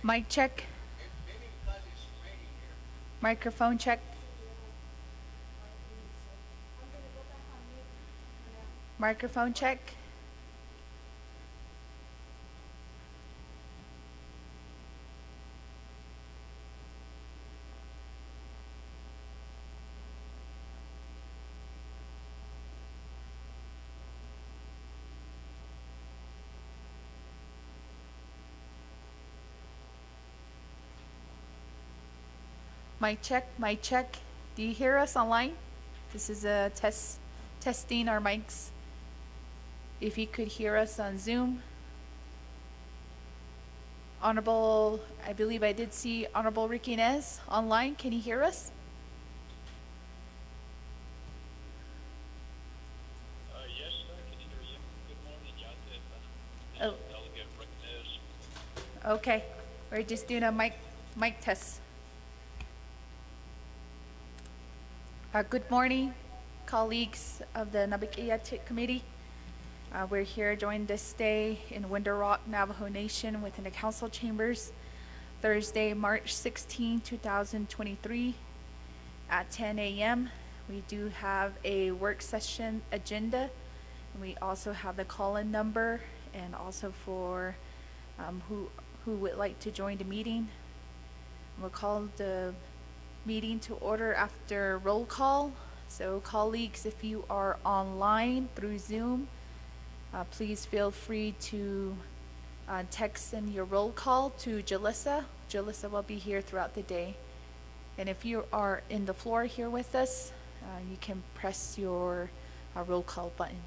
Mic check. Microphone check. Microphone check. Mic check. Mic check. Do you hear us online? This is a testing our mics. If you could hear us on Zoom. Honorable, I believe I did see Honorable Ricky Inez online. Can you hear us? Yes, I can hear you. Good morning, Yate. This Oh, is Delegate Rick Nez. okay. We're just doing a mic test. Good morning, colleagues of the Naa'bik'iyati committee. We're here joined this day in Window Rock, Navajo Nation within the council chambers, Thursday, March 16, 2023 at 10 a.m. We do have a work session agenda. And we also have the call-in number and also for who would like to join the meeting. We'll call the meeting to order after roll call. So colleagues, if you are online through Zoom, please feel free to text in your roll call to Jalissa. Jalissa will be here throughout the day. And if you are in the floor here with us, you can press your roll call button.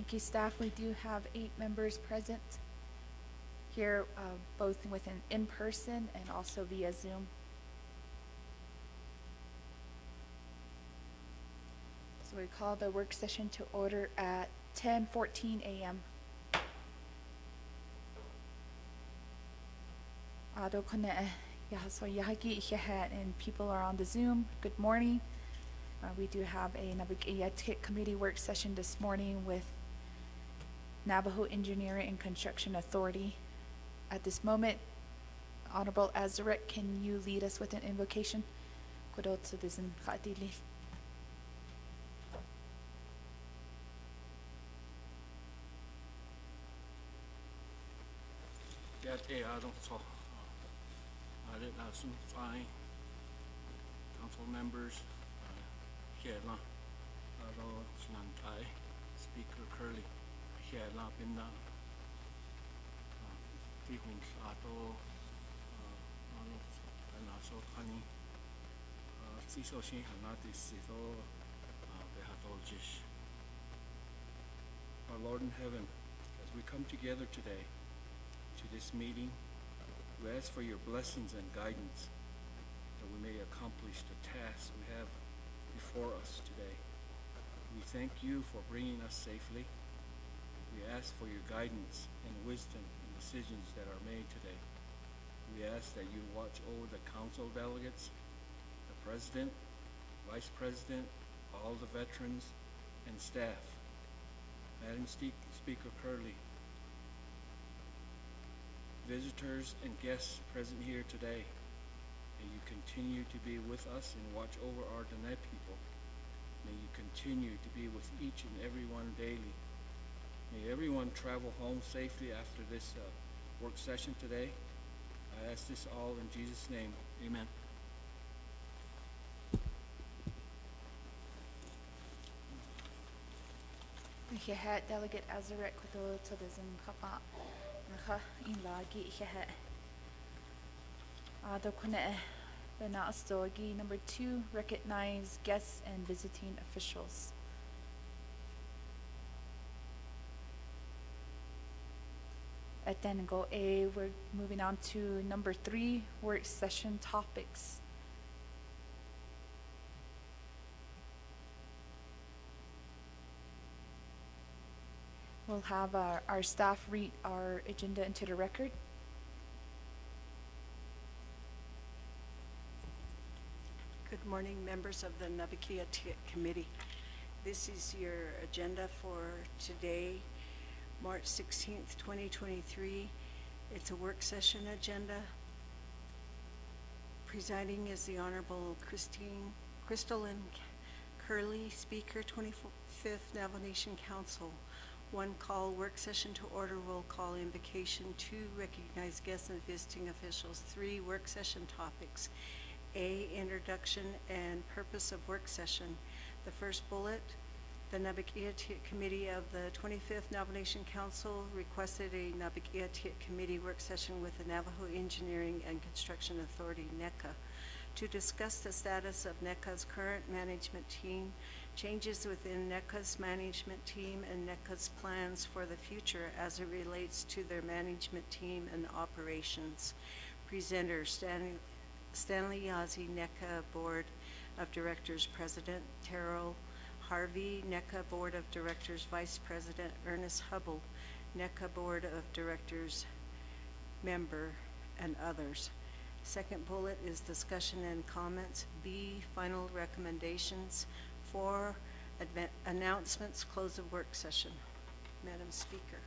Thank you, staff. We do have 8 members present here, both in person and also via Zoom. So we call the work session to order at 10:14 a.m. Ado kone yahaso yahagi ihehe, and people are on the Zoom. Good morning. We do have a Naa'bik'iyati committee work session this morning with Navajo Engineering and Construction Authority. At this moment, Honorable Azarek, can you lead us with an invocation? Kodotsu dizin ka'atili. Yate adon so added asun fine council members here la ado sinantai Speaker Curley here la pinda frequent ato ano anaso kani siso shi hanati siso behatoljish. Our Lord in heaven, as we come together today to this meeting, we ask for your blessings and guidance that we may accomplish the tasks we have before us today. We thank you for bringing us safely. We ask for your guidance and wisdom in decisions that are made today. We ask that you watch over the council delegates, the president, vice president, all the veterans, and staff. Madam Speaker Curley, visitors and guests present here today, may you continue to be with us and watch over our Dene people. May you continue to be with each and every one daily. May everyone travel home safely after this work session today. I ask this all in Jesus' name. Amen. Ihehe Delegate Azarek kodotsu dizin kapa naka inlagi ihehe. Ado kone bena'astogi. Number 2, recognize guests and visiting officials. At then go A, we're moving on to number 3, work session topics. We'll have our staff read our agenda into the record. Good morning, members of the Naa'bik'iyati Committee. This is your agenda for today, March 16th, 2023. It's a work session agenda. Presiding is the Honorable Crystalline Curley, Speaker, 25th Navajo Nation Council. 1, call work session to order. Roll call invocation. 2, recognize guests and visiting officials. 3, work session topics. A, introduction and purpose of work session. The first bullet, the Naa'bik'iyati Committee of the 25th Navajo Nation Council requested a Naa'bik'iyati Committee work session with the Navajo Engineering and Construction Authority, NECA, to discuss the status of NECA's current management team, changes within NECA's management team, and NECA's plans for the future as it relates to their management team and operations. Presenter, Stanley Yazzie, NECA Board of Directors President, Terrell Harvey, NECA Board of Directors Vice President, Ernest Hubble, NECA Board of Directors Member, and others. Second bullet is discussion and comments. B, final recommendations. 4, announcements, close of work session. Madam Speaker.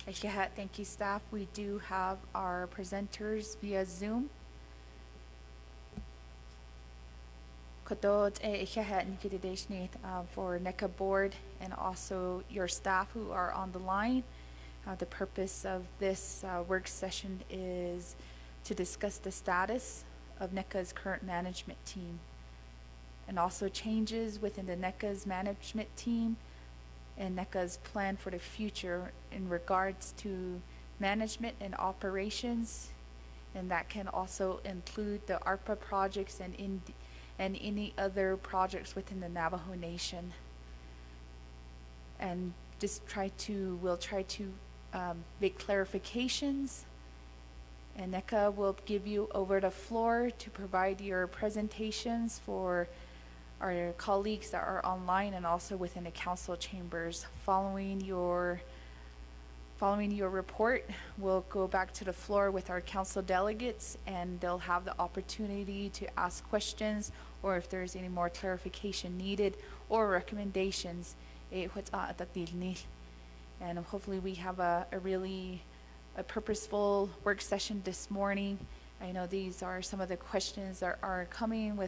Ihehe, thank you, staff. We do have our presenters via Zoom. Kodot ihehe nikidideshni for NECA board and also your staff who are on the line. The purpose of this work session is to discuss the status of NECA's current management team and also changes within the NECA's management team and NECA's plan for the future in regards to management and operations, and that can also include the ARPA projects and any other projects within the Navajo Nation. and we'll try to make clarifications. And NECA will give you over the floor to provide your presentations for our colleagues that are online and also within the council chambers. Following your report, we'll go back to the floor with our council delegates, and they'll have the opportunity to ask questions, or if there's any more clarification needed or recommendations. And hopefully we have a really purposeful work session this morning. I know these are some of the questions that are coming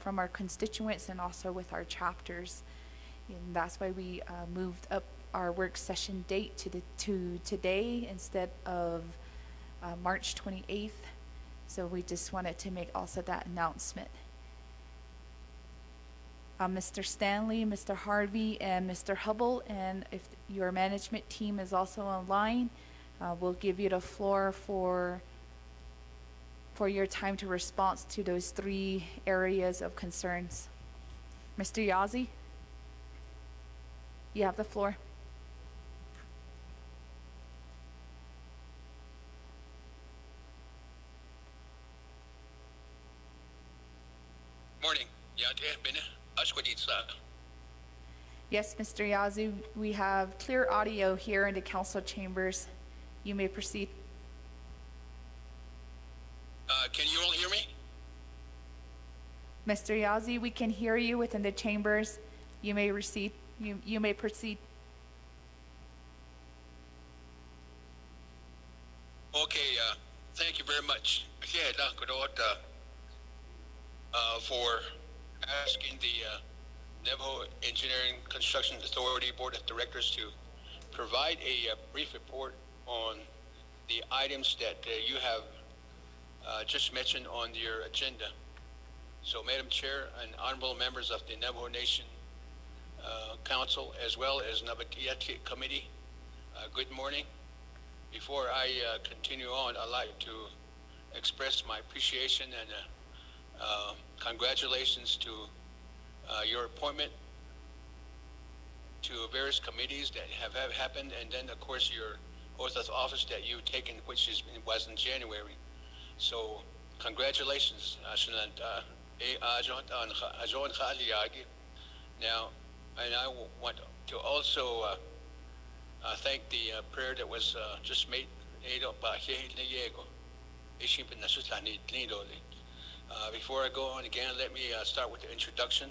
from our constituents and also with our chapters. And that's why we moved up our work session date to today instead of March 28th. So we just wanted to make also that announcement. Mr. Stanley, Mr. Harvey, and Mr. Hubble, and if your management team is also online, we'll give you the floor for your time to respond to those 3 areas of concerns. Mr. Yazzie, you have the floor. Morning. Yate bene ashwaditsa. Yes, Mr. Yazzie, we have clear audio here in the council chambers. You may proceed. Can you all hear me? Mr. Yazzie, we can hear you within the chambers. You may proceed. You may proceed. Okay, thank you very much. For asking the Navajo Engineering Construction Authority Board of Directors to provide a brief report on the items that you have just mentioned on your agenda. So, Madam Chair and honorable members of the Navajo Nation Council, as well as Naa'bik'iyati Committee, good morning. Before I continue on, I'd like to express my appreciation and congratulations to your appointment to various committees that have happened, and then of course your oath of office that you've taken, which was in January. So congratulations. Now, and I want to also thank the prayer that was just made. Before I go on again, let me start with the introduction.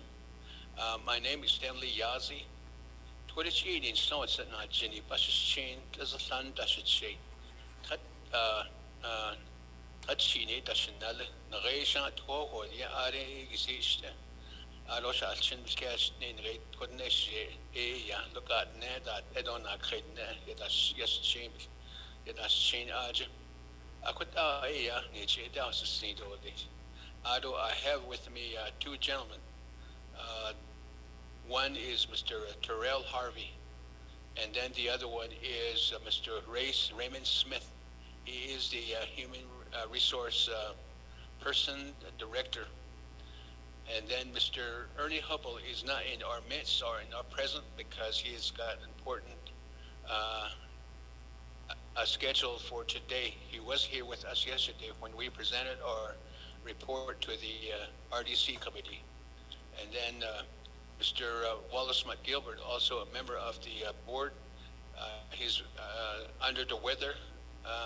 My name is Stanley Yazzie. I have with me 2 gentlemen. One is Mr. Terrell Harvey, and then the other one is Mr. Raymond Smith. He is the Human Resource Person Director. And then Mr. Ernie Hubble is not in our midst or in our present because he has got important a schedule for today. He was here with us yesterday when we presented our report to the RDC committee. And then Mr. Wallace McGilbert, also a member of the board. He's under the weather.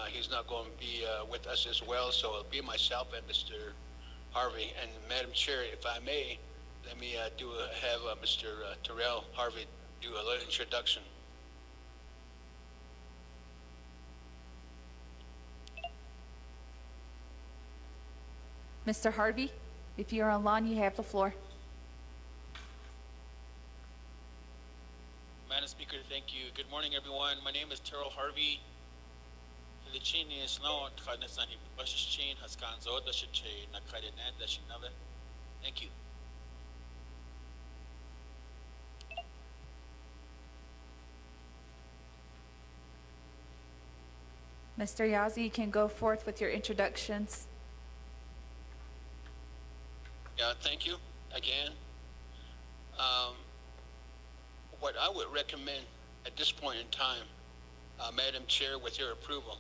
He's not going to be with us as well, so it'll be myself and Mr. Harvey. And Madam Chair, if I may, let me have Mr. Terrell Harvey do a little introduction. Mr. Harvey, if you're online, you have the floor. Madam Speaker, thank you. Good morning, everyone. My name is Terrell Harvey. Thank you. Mr. Yazzie, you can go forth with your introductions. Yeah, thank you again. What I would recommend in at this point in time, Madam Chair, with your approval.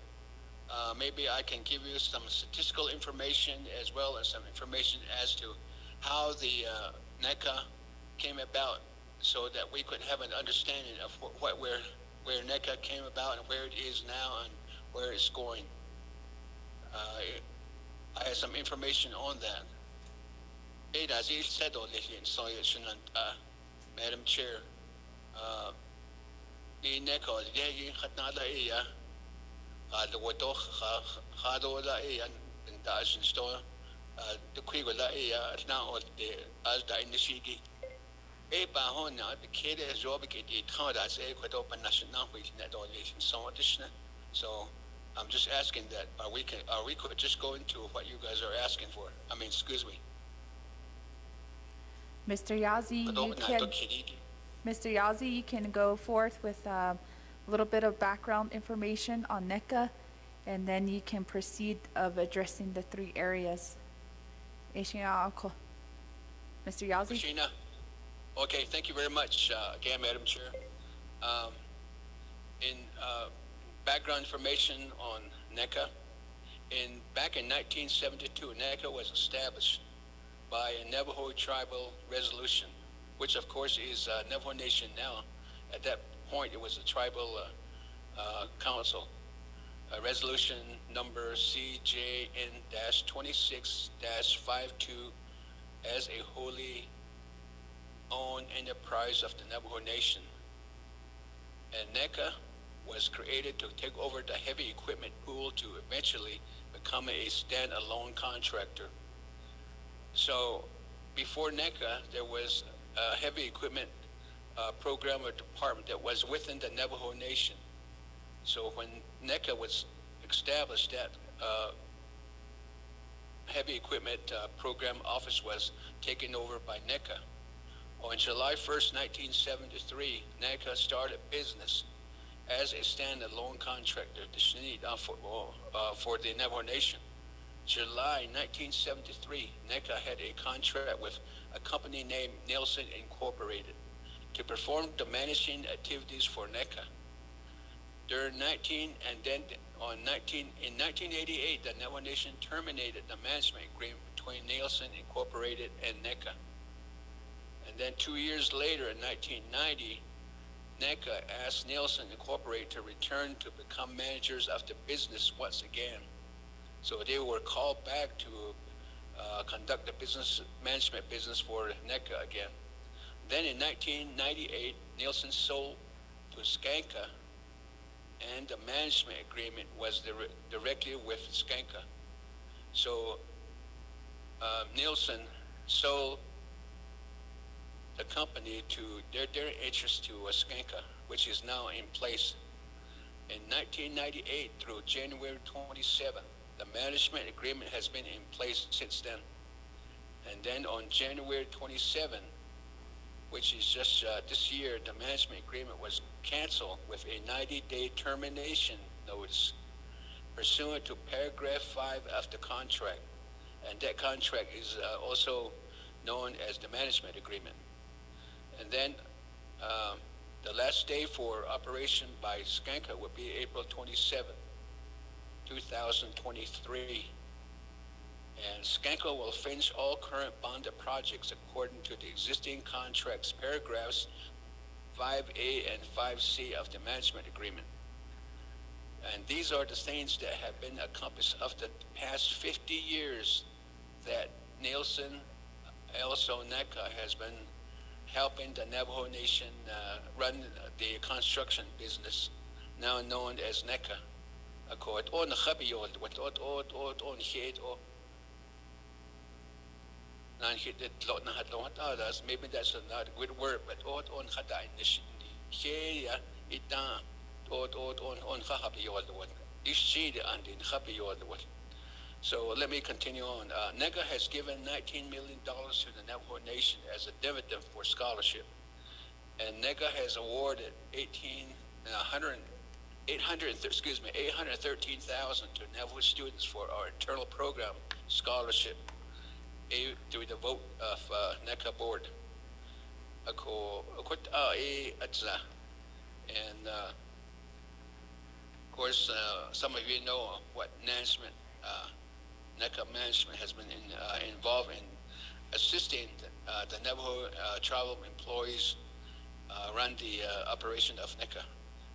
Maybe I can give you some statistical information as well as some information as to how the NECA came about, so that we could have an understanding of where NECA came about and where it is now and where it's going. I have some information on that. Madam Chair, the NECA, the Quigula, now the as the initiative. A bahon advocated as Naa'bik'iyati as a quite open national with net so additional. So I'm just asking that we could just go into what you guys are asking for. I mean, excuse me. Mr. Yazzie, you can go forth with a little bit of background information on NECA, and then you can proceed of addressing the three areas. Mr. Yazzie? Sheena. Okay, thank you very much, again, Madam Chair. In background information on NECA, back in 1972, NECA was established by a Navajo tribal resolution, which of course is Navajo Nation now. At that point, it was a tribal council. Resolution number CJN-26-52 as a wholly owned enterprise of the Navajo Nation. And NECA was created to take over the heavy equipment pool to eventually become a standalone contractor. So before NECA, there was a heavy equipment program or department that was within the Navajo Nation. So when NECA was established, that heavy equipment program office was taken over by NECA. On July 1st, 1973, NECA started business as a standalone contractor for the Navajo Nation. July 1973, NECA had a contract with a company named Nelson Incorporated to perform the managing activities for NECA. In 1988, the Navajo Nation terminated the management agreement between Nelson Incorporated and NECA. And then 2 years later, in 1990, NECA asked Nelson Incorporated to return to become managers of the business once again. So they were called back to conduct the business management business for NECA again. Then in 1998, Nelson sold to Skanka, and the management agreement was directly with Skanka. So Nelson sold the company to their interest to Skanka, which is now in place. In 1998 through January 27, the management agreement has been in place since then. And then on January 27, which is just this year, the management agreement was canceled with a 90-day termination notice pursuant to paragraph 5 of the contract. And that contract is also known as the management agreement. And then the last day for operation by Skanka would be April 27, 2023. And Skanka will finish all current bonded projects according to the existing contracts, paragraphs 5A and 5C of the management agreement. And these are the things that have been accomplished of the past 50 years that Nelson, also NECA, has been helping the Navajo Nation run the construction business, now known as NECA. Maybe that's not a good word, but so let me continue on. NECA has given $19 million to the Navajo Nation as a dividend for scholarship. And NECA has awarded $813,000 to Navajo students for our internal program scholarship through the vote of NECA board. And of course, some of you know what management, NECA management has been involved in assisting the Navajo tribal employees run the operation of NECA,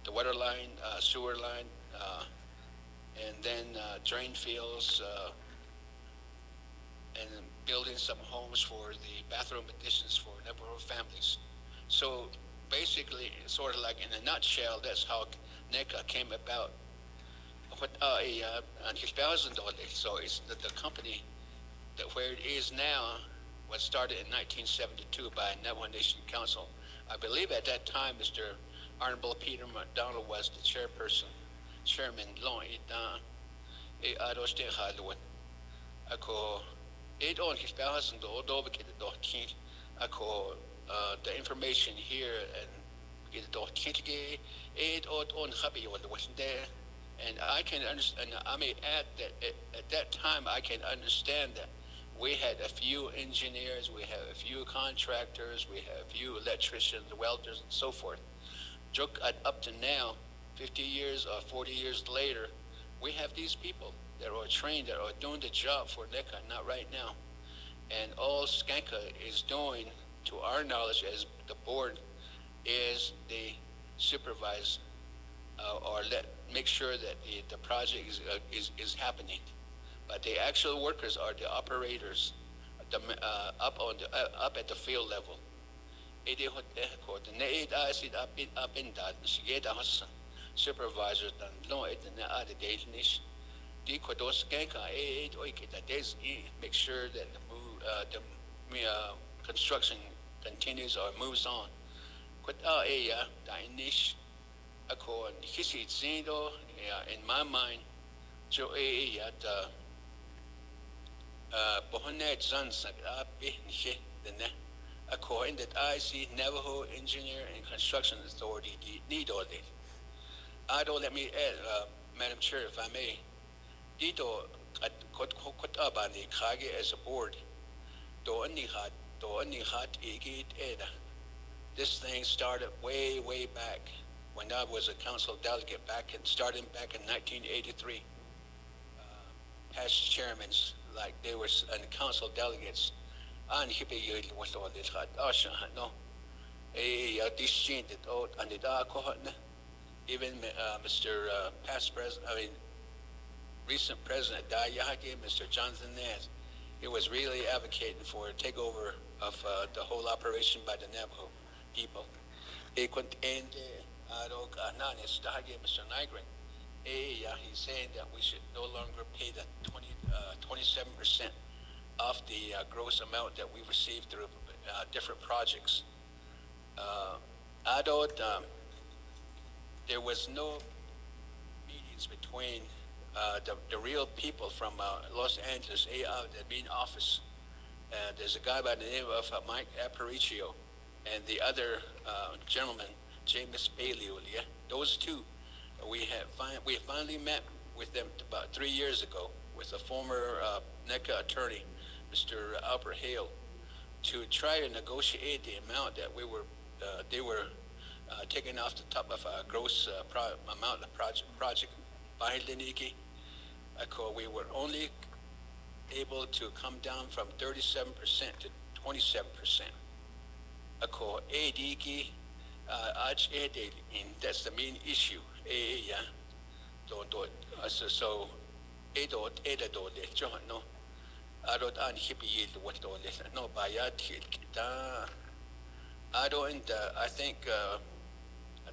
the water line, sewer line, and then drain fields, and building some homes for the bathroom additions for Navajo families. So basically, sort of like in a nutshell, that's how NECA came about. What and $1,000. So it's the company that where it is now was started in 1972 by Navajo Nation Council. I believe at that time, Mr. Honorable Peter McDonald was the chairman. Long it adoste halwan. Ako it on $1,000 ako the information here and get it it on happy was there. And I can understand, I may add that at that time I can understand that we had a few engineers, we had a few contractors, we had a few electricians, welders, and so forth. Up to now, 50 years or 40 years later, we have these people that are trained, that are doing the job for NECA, not right now. And all Skanka is doing, to our knowledge as the board, is they supervise or make sure that the project is happening. But the actual workers are the operators, up at the field level. Supervisors make sure that the construction continues or moves on. In my mind, according that I see Navajo Engineer and Construction Authority need all this. Let me add, Madam Chair, if I may. Dito as a board. This thing started way back when I was a council delegate starting back in 1983. Past chairmen, like they were and council delegates, and no, even Mr. Past President, recent President Mr. Jonathan Nance, he was really advocating for a takeover of the whole operation by the Navajo people. Mr. Nygren, he's saying that we should no longer pay the 27% of the gross amount that we received through different projects. There was no meetings between the real people from Los Angeles, the main office. There's a guy by the name of Mike Aparicio, and the other gentleman, James Bailey. Those two, we finally met with them about 3 years ago with a former NECA attorney, Mr. Albert Hale, to try to negotiate the amount that they were taking off the top of a gross amount of project by Liniki. We were only able to come down from 37% to 27%. That's the main issue. So I think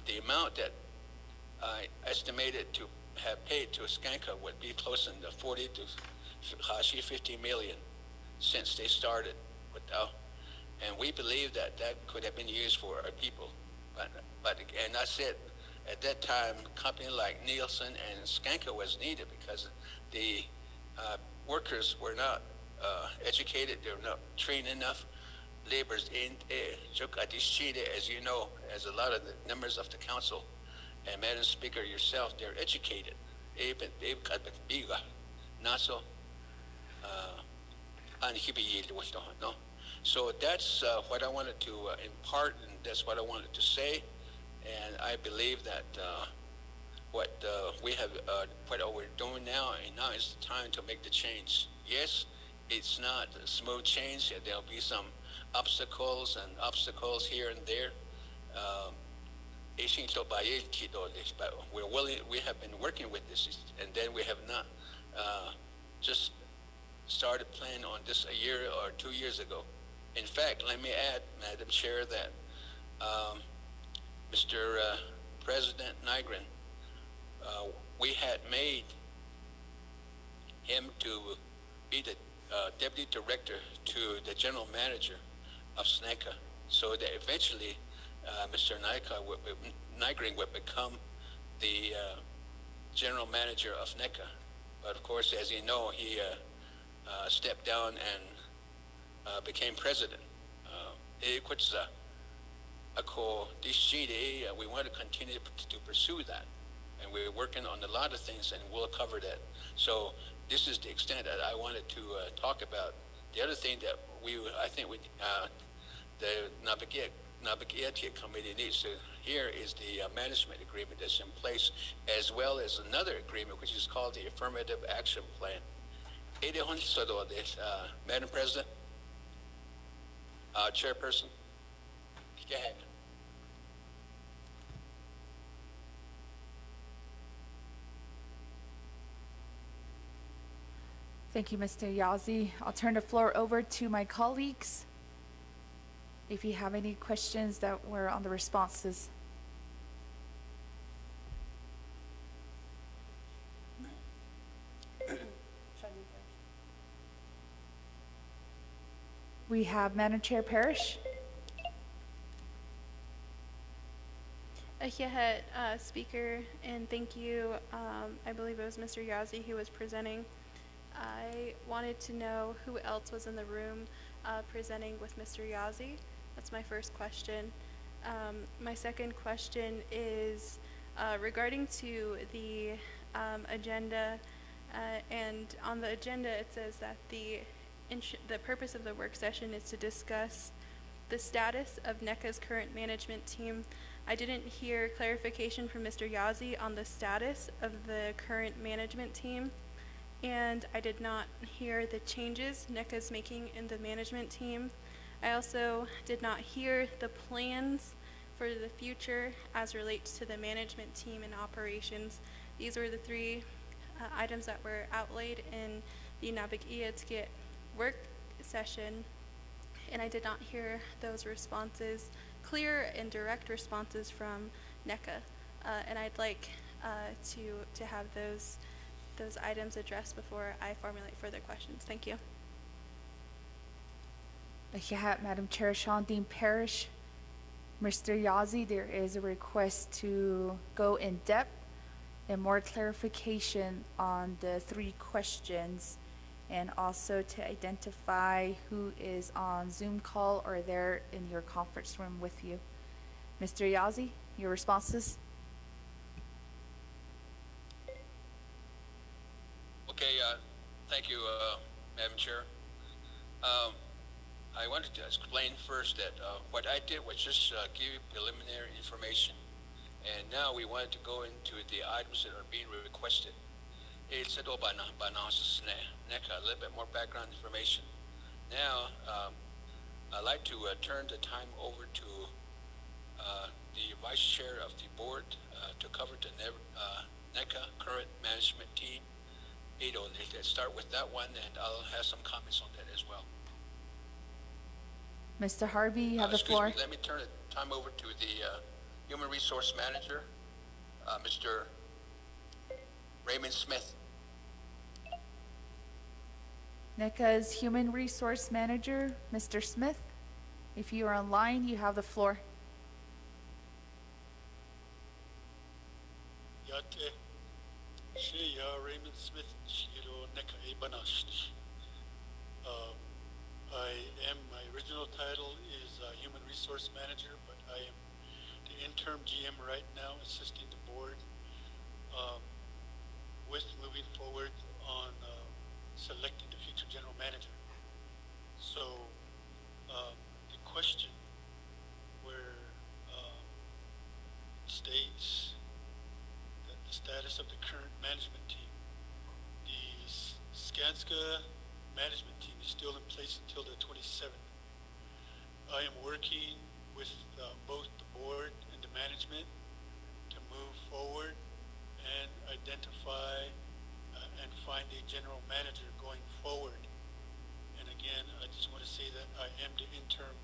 the amount that I estimated to have paid to Skanka would be close to 40 to 50 million since they started. And we believe that could have been used for our people. But and I said at that time, a company like Nielsen and Skanka was needed because the workers were not educated, they were not trained enough. Laborers in as you know, as a lot of the members of the council, and Madam Speaker yourself, they're educated. So that's what I wanted to impart, and that's what I wanted to say. And I believe that what we're doing now, and now is the time to make the change. Yes, it's not a smooth change. There'll be some obstacles here and there. Um, but we're willing. We have been working with this, and then we have not just started planning on this a year or 2 years ago. In fact, let me add, Madam Chair, that Mr. President Nygren, we had made him to be the deputy director to the general manager of SNECA, so that eventually Mr. Nygren would become the general manager of NECA. But of course, as you know, he stepped down and became president. We want to continue to pursue that, and we're working on a lot of things, and we'll cover that. So this is the extent that I wanted to talk about. The other thing that the Naa'bik'iyati committee needs to hear is the management agreement that's in place, as well as another agreement which is called the Affirmative Action Plan. Madam President, Chairperson, go ahead. Thank you, Mr. Yazzie. I'll turn the floor over to my colleagues if you have any questions that were on the responses. We have Madam Chair Parrish. Ahiahet, Speaker, and thank you. I believe it was Mr. Yazzie who was presenting. I wanted to know who else was in the room presenting with Mr. Yazzie. That's my first question. My second question is regarding to the agenda, and on the agenda it says that the purpose of the work session is to discuss the status of NECA's current management team. I didn't hear clarification from Mr. Yazzie on the status of the current management team, and I did not hear the changes NECA's making in the management team. I also did not hear the plans for the future as relates to the management team and operations. These were the three items that were outlaid in the Naa'bik'iyati work session, and I did not hear those responses, clear and direct responses from NECA, and I'd like to have those items addressed before I formulate further questions. Thank you. Madam Chair Shawndeen Parrish. Mr. Yazzie, there is a request to go in depth and more clarification on the three questions, and also to identify who is on Zoom call or there in your conference room with you. Mr. Yazzie, your responses? Okay, thank you, Madam Chair. I wanted to explain first that what I did was just give you preliminary information, and now we wanted to go into the items that are being requested. It's a little bit more background information. Now, I'd like to turn the time over to the Vice Chair of the Board to cover the NECA current management team. Let's start with that one, and I'll have some comments on that as well. Mr. Harvey, you have the floor. Let me turn the time over to the Human Resource Manager, Mr. Raymond Smith. NECA's Human Resource Manager, Mr. Smith. If you are online, you have the floor. Yate Shia Raymond Smith Shiro Neka Ebanash. My original title is Human Resource Manager, but I am the interim GM right now, assisting the board with moving forward on selecting the future general manager. So the question where status of the current management team. The Skanska management team is still in place until the 27th. I am working with both the board and the management to move forward and identify and find a general manager going forward. And again, I just want to say that I am the interim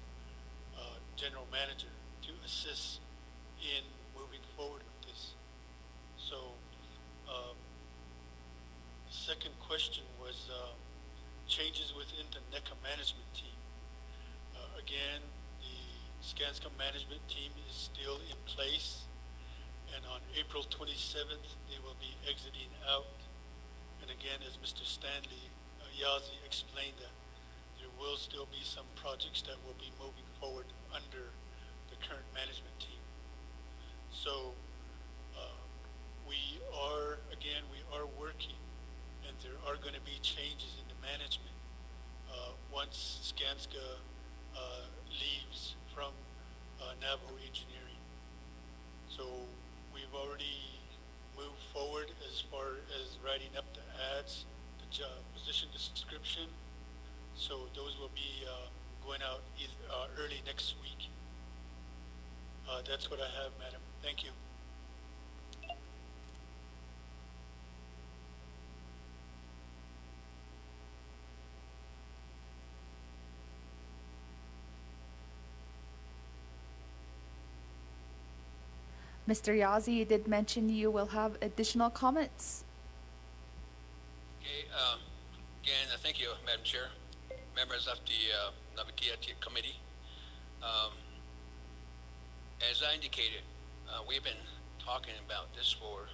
general manager to assist in moving forward with this. So, the second question was changes within the NECA management team. Again, the Skanska management team is still in place, and on April 27th, they will be exiting out. And again, as Mr. Stanley Yazzie explained, that there will still be some projects that will be moving forward under the current management team. So we are working, and there are going to be changes in the management once Skanska leaves from Navajo Engineering. So we've already moved forward as far as writing up the ads, the job position description. So those will be going out early next week. That's what I have, Madam. Thank you. Mr. Yazzie, you did mention you will have additional comments. Okay, again, thank you, Madam Chair, members of the Naa'bik'iyati committee. As I indicated, we've been talking about this for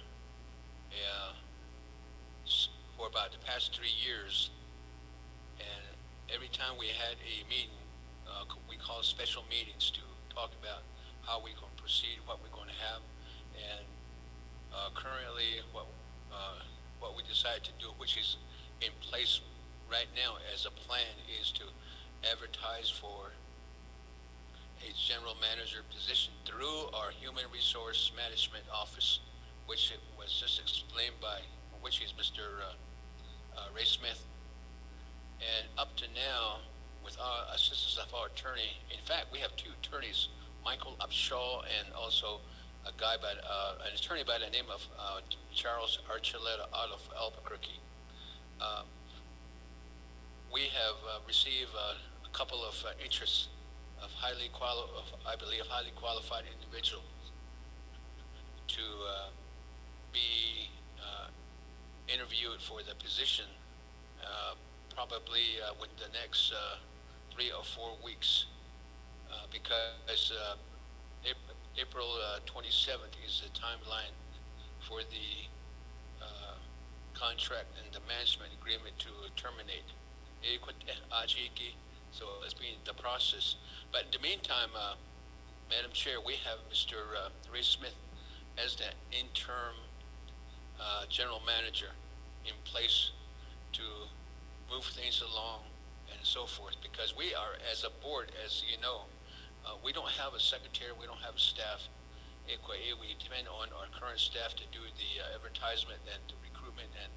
about the past 3 years, and every time we had a meeting, we called special meetings to talk about how we're going to proceed, what we're going to have, and currently what we decided to do, which is in place right now as a plan, is to advertise for a general manager position through our Human Resource Management Office, which it was just explained by, which is Mr. Ray Smith. And up to now, with our assistance of our attorney, in fact, we have 2 attorneys, Michael Upshaw and also an attorney by the name of Charles Archuleta out of Albuquerque. We have received a couple of interests of highly qualified individuals to be interviewed for the position, probably within the next 3 or 4 weeks, because April 27th is the timeline for the contract and the management agreement to terminate. So it's been the process. But in the meantime, Madam Chair, we have Mr. Ray Smith as the interim general manager in place to move things along and so forth, because we are, as a board, as you know, we don't have a secretary, we don't have a staff. We depend on our current staff to do the advertisement and the recruitment, and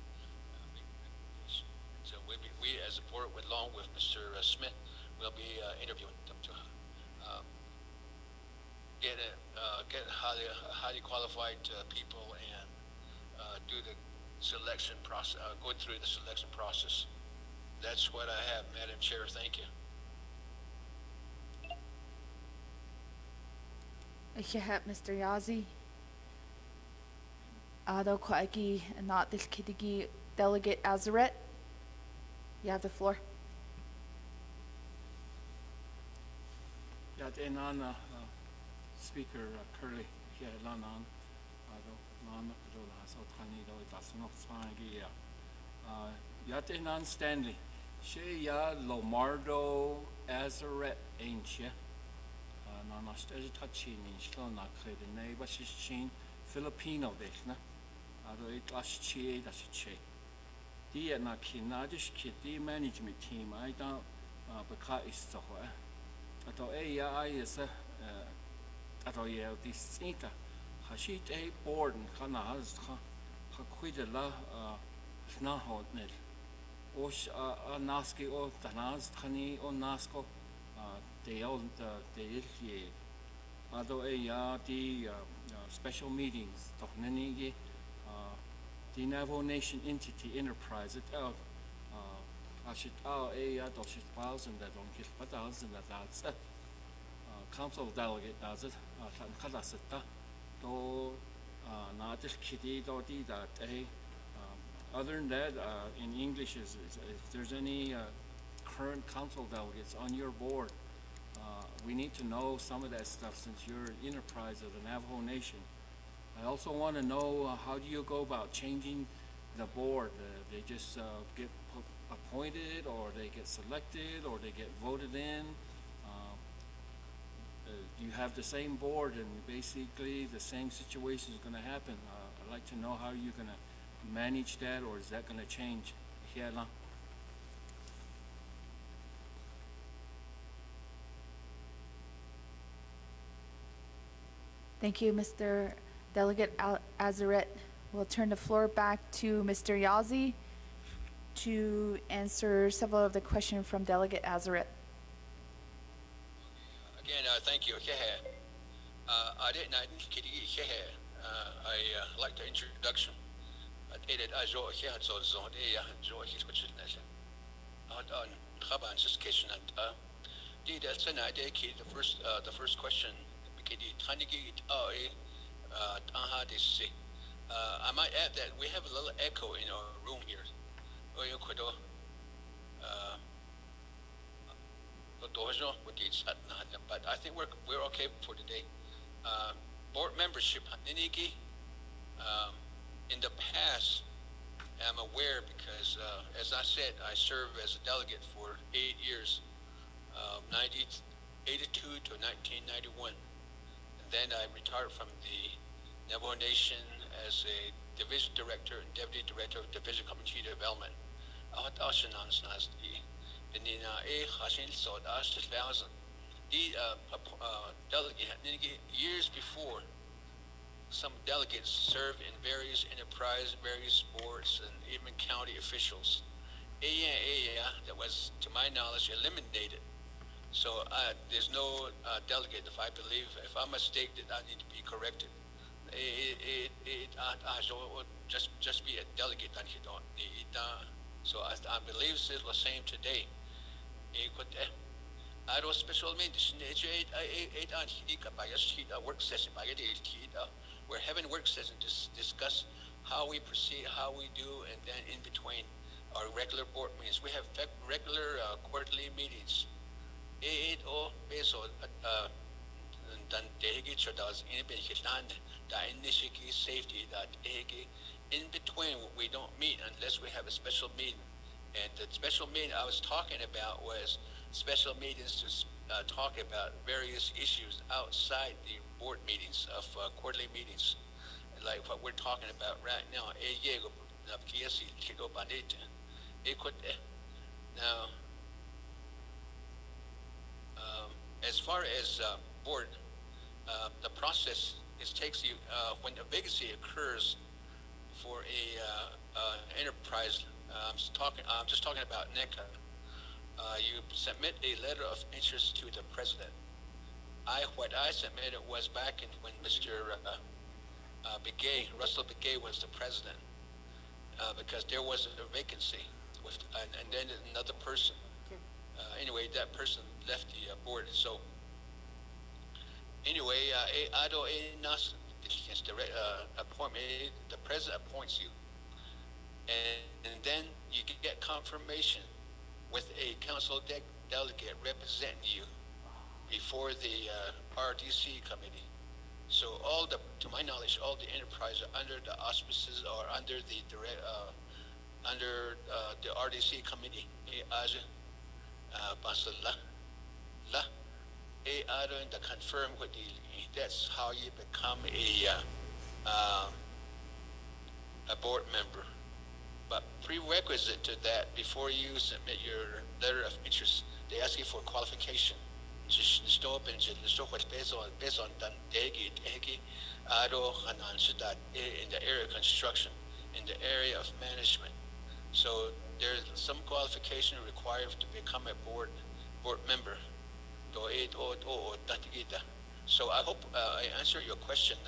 so we as a board, along with Mr. Smith, will be interviewing them to get highly qualified people and do the selection process, go through the selection process. That's what I have, Madam Chair. Thank you. Ichihat Mr. Yazzie. Ado Kwaiki and not this Kidigi Delegate Azaret. You have the floor. Nana, Speaker Curley, here Lanan, Nan so tiny though it does not sign Yatenan Stanley, She Ya Lomardo Azaret ain't ya? Nana stage touching in Shlona Kred, neighbor she's chin Filipino Dechna, Ado it last che, that's a che. Dear Nakinadish Kid, the management team, I don't, because it's so. Ato e ia ai esa ato ia distinta hashit a board and kana has ha quite a la snahotnil. Osh a naski o tanaz hani o nasko they all the ilye. Ado e ya the special meetings toch nenigi the Navajo Nation entity enterprise it out ashit e ya doch shit thousand that on his thousand that that's council delegate does it tan kada sita to na this kitty do di that other than that in English is if there's any current council delegates on your board we need to know some of that stuff since you're an enterprise of the Navajo Nation. I also want to know how do you go about changing the board? They just get appointed, or they get selected, or they get voted in. You have the same board, and basically the same situation is going to happen. I'd like to know how you're going to manage that, or is that going to change? Yeah, no. Thank you, Mr. Delegate Azaret. We'll turn the floor back to Mr. Yazi to answer several of the questions from Delegate Azaret. Again, thank you. I didn't I like the introduction. The first question. I might add that we have a little echo in our room here. But I think we're okay for today. Board membership. In the past, I'm aware because, as I said, I served as a delegate for 8 years, 1982 to 1991. And then I retired from the Navajo Nation as a division director and deputy director of division community development. Years before, some delegates served in various enterprise, various boards, and even county officials. That was, to my knowledge, eliminated. So there's no delegate. If I believe, if I'm mistaken, I need to be corrected. Just be a delegate. So I believe it's the same today. I don't special means work session. We're having work session to discuss how we proceed, how we do, and then in between our regular board meetings, we have regular quarterly meetings. Dan dehigi chodas in initially safety that in between we don't meet unless we have a special meeting. And the special meeting I was talking about was special meetings to talk about various issues outside the board meetings of quarterly meetings, like what we're talking about right now. Now, as far as board, the process takes you when a vacancy occurs for a enterprise. I'm just talking about NECA. You submit a letter of interest to the president. What I submitted was back in when Mr. Russell Begay was the president, because there was a vacancy, and then another person. Anyway, that person left the board. So anyway, appointment. The president appoints you, and then you get confirmation with a council delegate representing you before the RDC committee. So to my knowledge, all the enterprises are under the auspices or under the the RDC committee. To confirm with that's how you become a board member. But prerequisite to that, before you submit your letter of interest, they ask you for qualification. aro hanan sudat in the area of construction, in the area of management. So there's some qualification required to become a board member. So I hope I answered your question,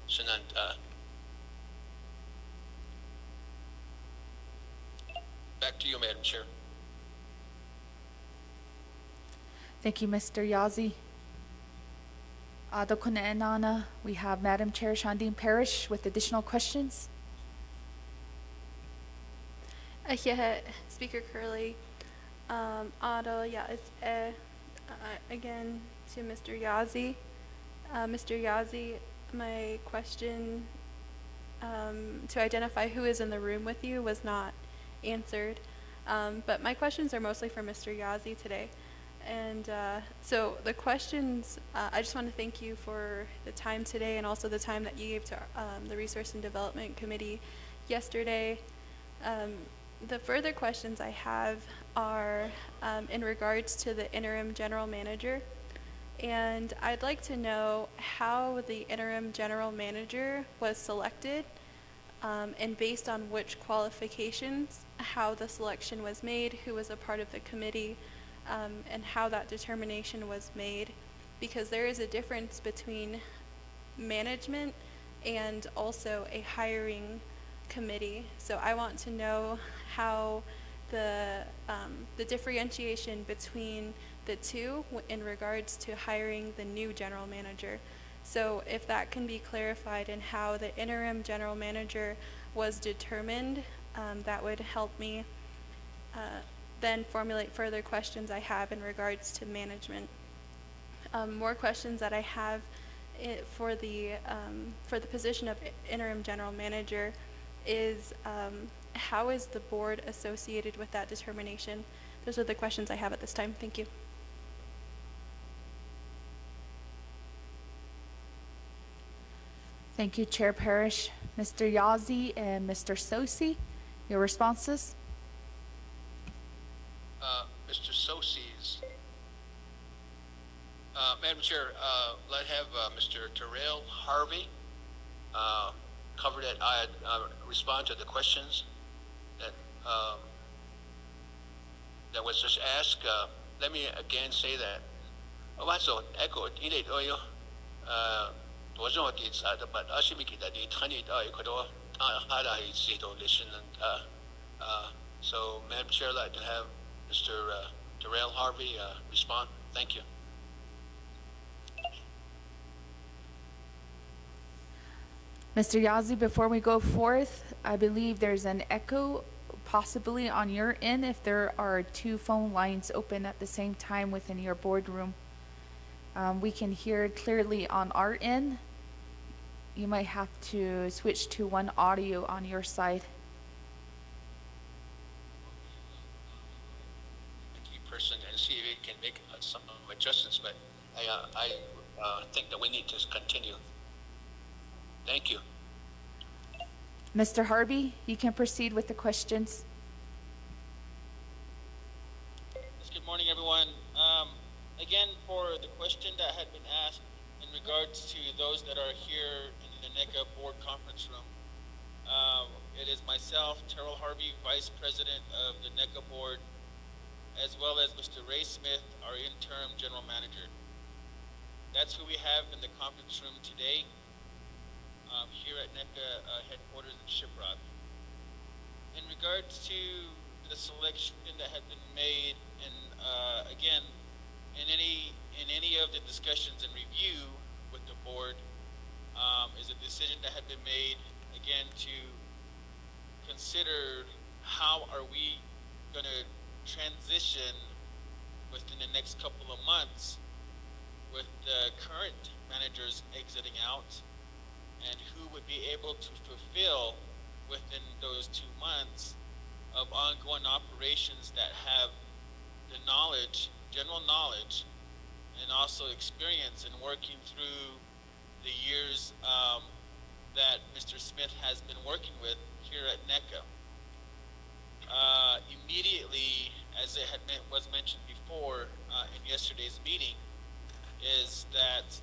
Shanant. Back to you, Madam Chair. Thank you, Mr. Yazi. Adokunenana, we have Madam Chair Shandine Parrish with additional questions. Yeah, Speaker Curley. Otto, yeah, it's again to Mr. Yazi. Mr. Yazi, my question to identify who is in the room with you was not answered. But my questions are mostly for Mr. Yazi today. And so the questions, I just want to thank you for the time today and also the time that you gave to the Resource and Development Committee yesterday. The further questions I have are in regards to the interim general manager. And I'd like to know how the interim general manager was selected and based on which qualifications, how the selection was made, who was a part of the committee, and how that determination was made. Because there is a difference between management and also a hiring committee. So I want to know how the differentiation between the two in regards to hiring the new general manager. So if that can be clarified and how the interim general manager was determined, that would help me then formulate further questions I have in regards to management. More questions that I have for the position of interim general manager is how is the board associated with that determination? Those are the questions I have at this time. Thank you. Thank you, Chair Parrish. Mr. Yazi and Mr. Sosi, your responses? Mr. Sosis. Madam Chair, let's have Mr. Terrell Harvey cover that. I respond to the questions that was just asked. Let me again say that. Also, echo it. But so, Madam Chair, I'd like to have Mr. Terrell Harvey respond. Thank you. Mr. Yazi, before we go forth, I believe there's an echo possibly on your end if there are two phone lines open at the same time within your boardroom. We can hear it clearly on our end. You might have to switch to one audio on your side. Key person and see if it can make some adjustments, but I think that we need to continue. Thank you. Mr. Harvey, you can proceed with the questions. Yes, good morning, everyone. Again, for the question that had been asked in regards to those that are here in the NECA board conference room, it is myself, Terrell Harvey, Vice President of the NECA board, as well as Mr. Ray Smith, our interim general manager. That's who we have in the conference room today. Here at NECA headquarters in Shiprock. In regards to the selection that had been made, and again, in any of the discussions and review with the board, is a decision that had been made again to consider how are we going to transition within the next couple of months with the current managers exiting out, and who would be able to fulfill within those 2 months of ongoing operations that have the knowledge, general knowledge, and also experience in working through the years that Mr. Smith has been working with here at NECA. Immediately, as it was mentioned before in yesterday's meeting, is that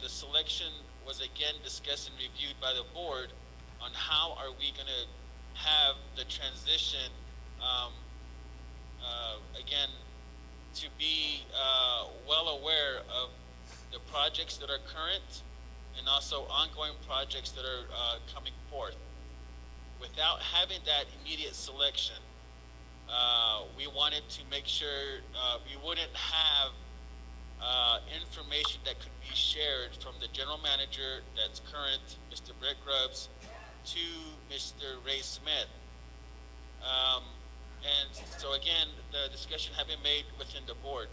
the selection was again discussed and reviewed by the board on how are we going to have the transition, again, to be well aware of the projects that are current and also ongoing projects that are coming forth. Without having that immediate selection, we wanted to make sure we wouldn't have information that could be shared from the general manager that's current, Mr. Brett Grubbs, to Mr. Ray Smith. And so again, the discussion had been made within the board.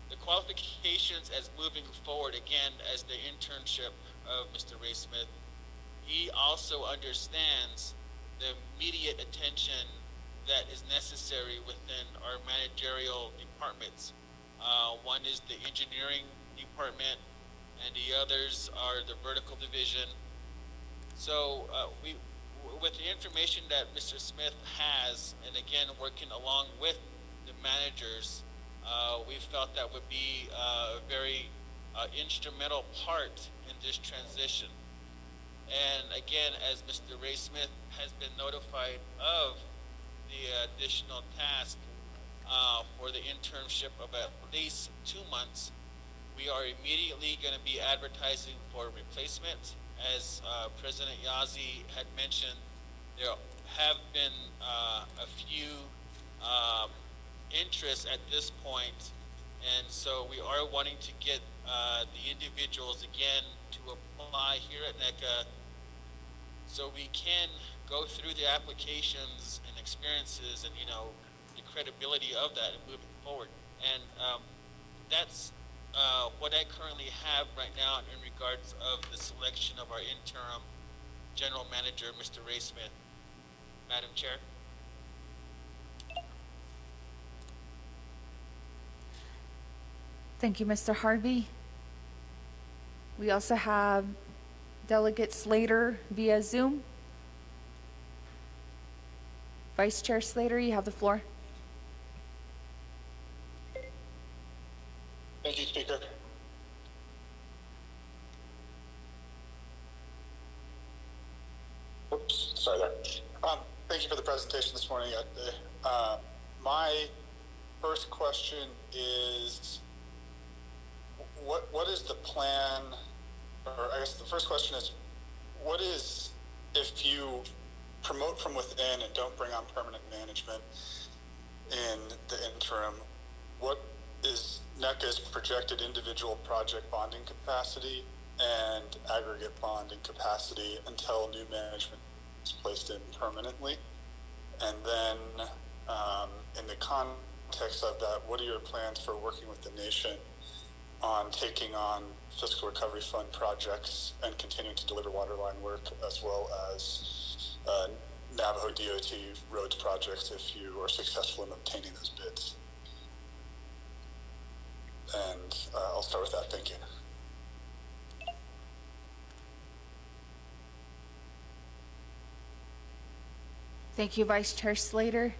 The qualifications as moving forward, again, as the internship of Mr. Ray Smith, he also understands the immediate attention that is necessary within our managerial departments. One is the engineering department, and the others are the vertical division. So with the information that Mr. Smith has, and again working along with the managers, we felt that would be a very instrumental part in this transition. And again, as Mr. Ray Smith has been notified of the additional task for the internship of at least 2 months, we are immediately going to be advertising for replacement. As President Yazzie had mentioned, there have been a few interests at this point, and so we are wanting to get the individuals again to apply here at NECA so we can go through the applications and experiences and, the credibility of that and moving forward. And that's what I currently have right now in regards of the selection of our interim general manager, Mr. Ray Smith. Madam Chair. Thank you, Mr. Harvey. We also have Delegate Slater via Zoom. Vice Chair Slater, you have the floor. Thank you, Speaker. Oops, sorry there. Thank you for the presentation this morning. My first question is, what is the plan, or I guess the first question is, what is, if you promote from within and don't bring on permanent management in the interim, what is NECA's projected individual project bonding capacity and aggregate bonding capacity until new management is placed in permanently? And then in the context of that, what are your plans for working with the nation on taking on fiscal recovery fund projects and continuing to deliver waterline work, as well as Navajo DOT roads projects if you are successful in obtaining those bids? And I'll start with that. Thank you. Thank you, Vice Chair Slater.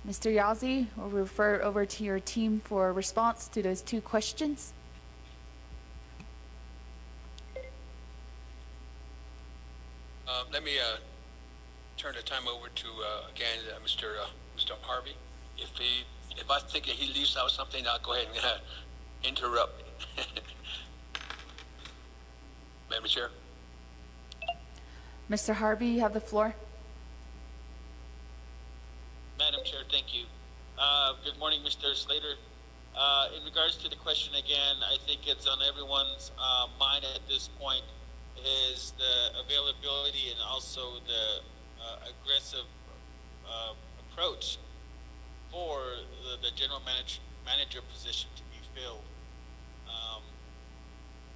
Mr. Yazzie, we'll refer over to your team for a response to those two questions. Let me turn the time over to again Mr. Harvey. If I think that he leaves out something, I'll go ahead and interrupt. Madam Chair. Mr. Harvey, you have the floor. Madam Chair, thank you. Good morning, Mr. Slater. In regards to the question again, I think it's on everyone's mind at this point is the availability and also the aggressive approach for the general manager position to be filled.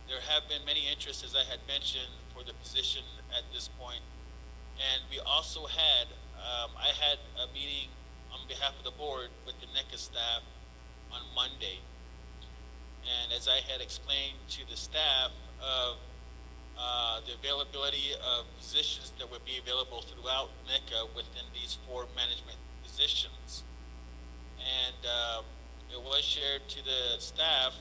There have been many interests, as I had mentioned, for the position at this point. And we also had, I had a meeting on behalf of the board with the NECA staff on Monday. And as I had explained to the staff of the availability of positions that would be available throughout NECA within these 4 management positions. And it was shared to the staff,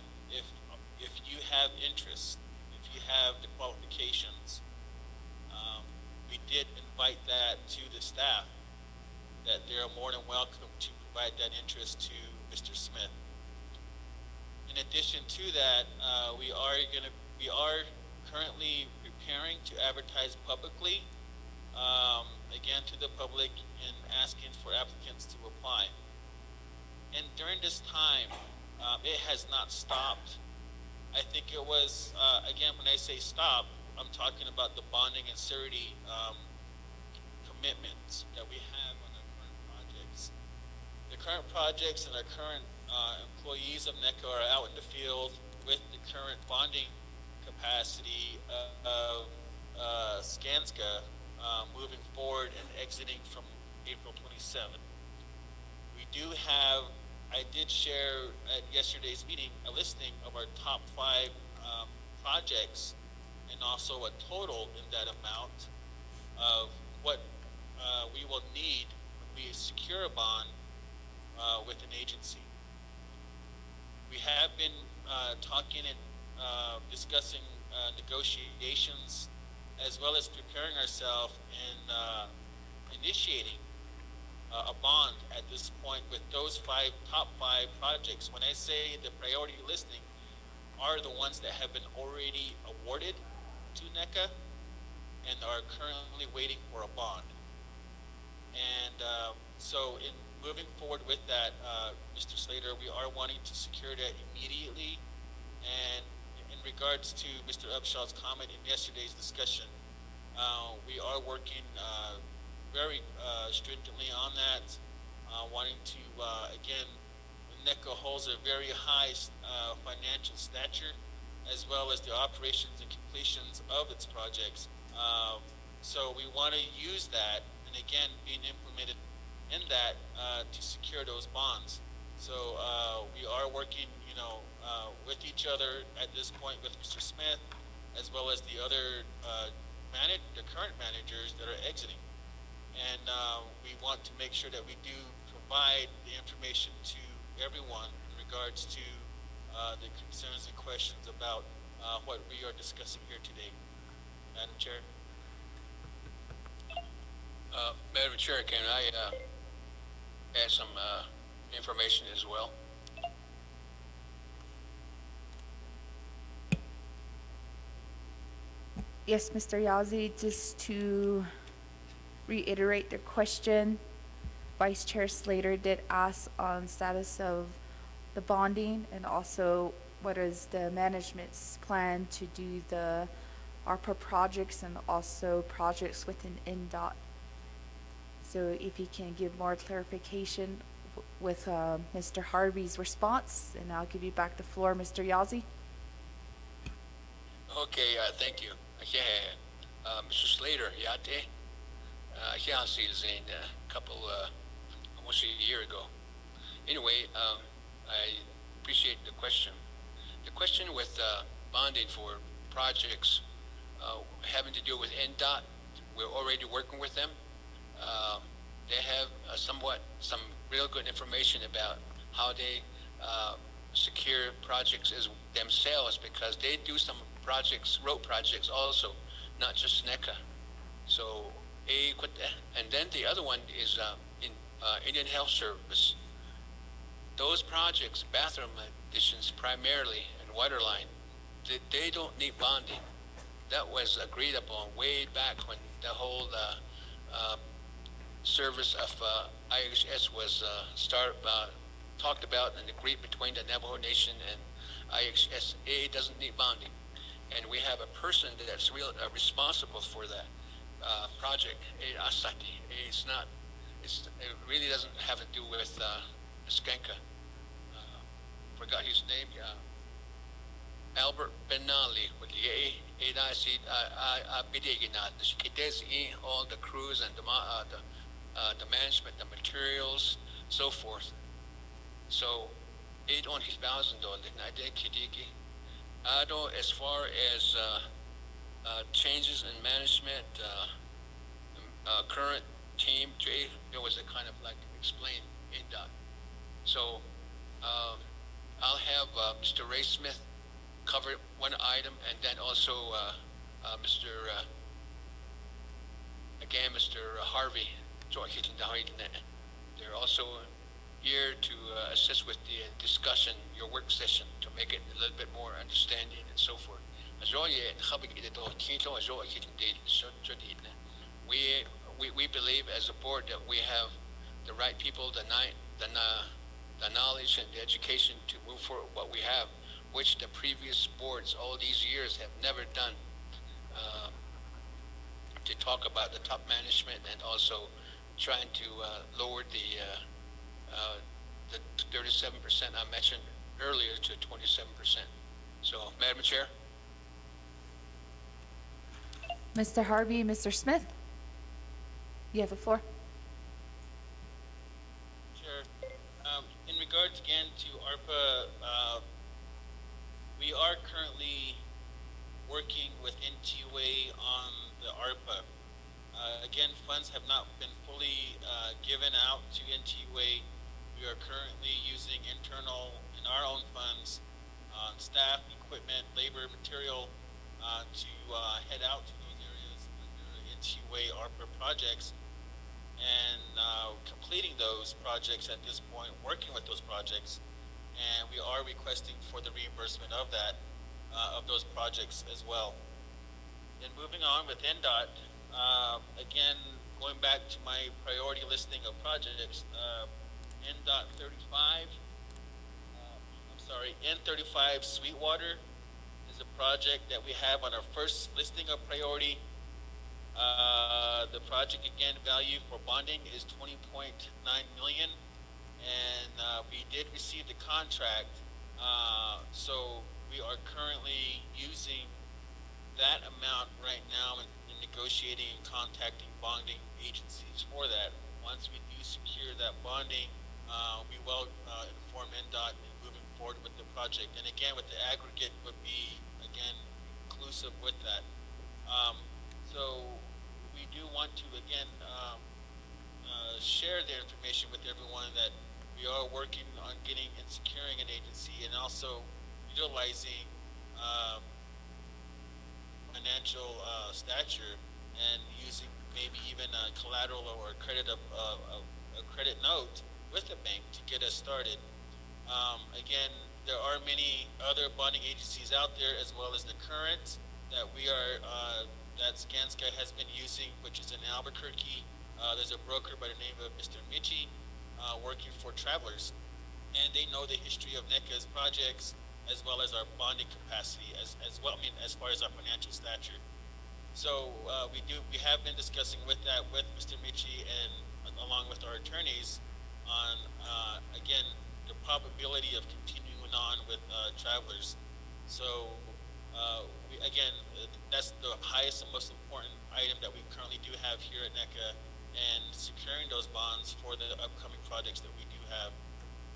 if you have interest, if you have the qualifications. We did invite that to the staff, that they are more than welcome to provide that interest to Mr. Smith. In addition to that, we are currently preparing to advertise publicly, again to the public, and asking for applicants to apply. And during this time, it has not stopped. I think it was, again, when I say stop, I'm talking about the bonding and surety commitments that we have on our current projects. The current projects and our current employees of NECA are out in the field with the current bonding capacity of Skanska moving forward and exiting from April 27th. We do have, I did share at yesterday's meeting a listing of our top 5 projects, and also a total in that amount of what we will need when we secure a bond with an agency. We have been talking and discussing negotiations, as well as preparing ourselves and initiating a bond at this point with those top five projects. When I say the priority listing, are the ones that have been already awarded to NECA and are currently waiting for a bond. And so in moving forward with that, Mr. Slater, we are wanting to secure that immediately. And in regards to Mr. Upshaw's comment in yesterday's discussion, we are working very stringently on that, wanting to, again, NECA holds a very high financial stature, as well as the operations and completions of its projects. So we want to use that, and again, being implemented in that to secure those bonds. So we are working, with each other at this point with Mr. Smith, as well as the other the current managers that are exiting. And we want to make sure that we do provide the information to everyone in regards to the concerns and questions about what we are discussing here today. Madam Chair. Madam Chair, can I add some information as well? Yes, Mr. Yazzie, just to reiterate the question, Vice Chair Slater did ask on status of the bonding, and also what is the management's plan to do the ARPA projects and also projects within NDOT. So if you can give more clarification with Mr. Harvey's response, and I'll give you back the floor, Mr. Yazzie. Okay, thank you. Mr. Slater, Yate, I see in a couple, almost a year ago. Anyway, I appreciate the question. The question with bonding for projects having to do with NDOT, we're already working with them. They have some real good information about how they secure projects as themselves, because they do some projects, road projects also, not just NECA. So, and then the other one is in Indian Health Service. Those projects, bathroom additions primarily, and water line, they don't need bonding. That was agreed upon way back when the whole service of IHS was talked about and agreed between the Navajo Nation and IHS. It doesn't need bonding. And we have a person that's responsible for that project, Asati. It really doesn't have to do with Skanka. Forgot his name. Albert Benali with the all the crews and the management, the materials, so forth. So, $8,000. As far as changes in management, current team, there was a kind of like explain in that. So I'll have Mr. Ray Smith cover one item, and then also Mr. Again, Mr. Harvey, they're also here to assist with the discussion, your work session, to make it a little bit more understanding and so forth. We believe as a board that we have the right people, the knowledge and the education to move forward what we have, which the previous boards all these years have never done. To talk about the top management and also trying to lower the 37% I mentioned earlier to 27%. So, Madam Chair. Mr. Harvey, Mr. Smith, you have the floor. Sure. In regards again to ARPA, we are currently working with NTUA on the ARPA. Again, funds have not been fully given out to NTUA. We are currently using internal and our own funds, staff, equipment, labor, material, to head out to those areas under NTUA ARPA projects and completing those projects at this point, working with those projects, and we are requesting for the reimbursement of that, of those projects as well. Then moving on with NDOT, again, going back to my priority listing of projects, NDOT 35, N35 Sweetwater is a project that we have on our first listing of priority. The project again value for bonding is 20.9 million, and we did receive the contract. So we are currently using that amount right now in negotiating and contacting bonding agencies for that. Once we do secure that bonding, we will inform NDOT and moving forward with the project. And again, with the aggregate would be again inclusive with that. So we do want to again share the information with everyone that we are working on getting and securing an agency and also utilizing financial stature and using maybe even a collateral or a credit note with the bank to get us started. Again, there are many other bonding agencies out there as well as the current that we are that Skanska has been using, which is in Albuquerque. There's a broker by the name of Mr. Michi working for Travelers, and they know the history of NECA's projects as well as our bonding capacity as well. I mean, as far as our financial stature. So we have been discussing with that with Mr. Michi and along with our attorneys on again the probability of continuing on with Travelers. So that's the highest and most important item that we currently do have here at NECA, and securing those bonds for the upcoming projects that we do have.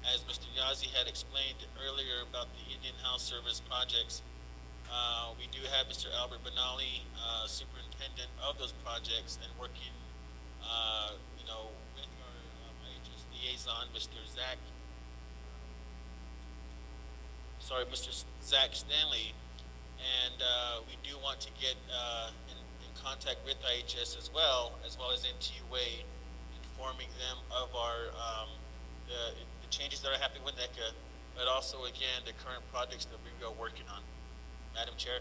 As Mr. Yazi had explained earlier about the Indian House Service projects, we do have Mr. Albert Benali, superintendent of those projects, and working, with our IHS liaison, Mr. Zach Stanley, and we do want to get in contact with IHS as well as NTUA, informing them of our the changes that are happening with NECA, but also again the current projects that we are working on. Madam Chair.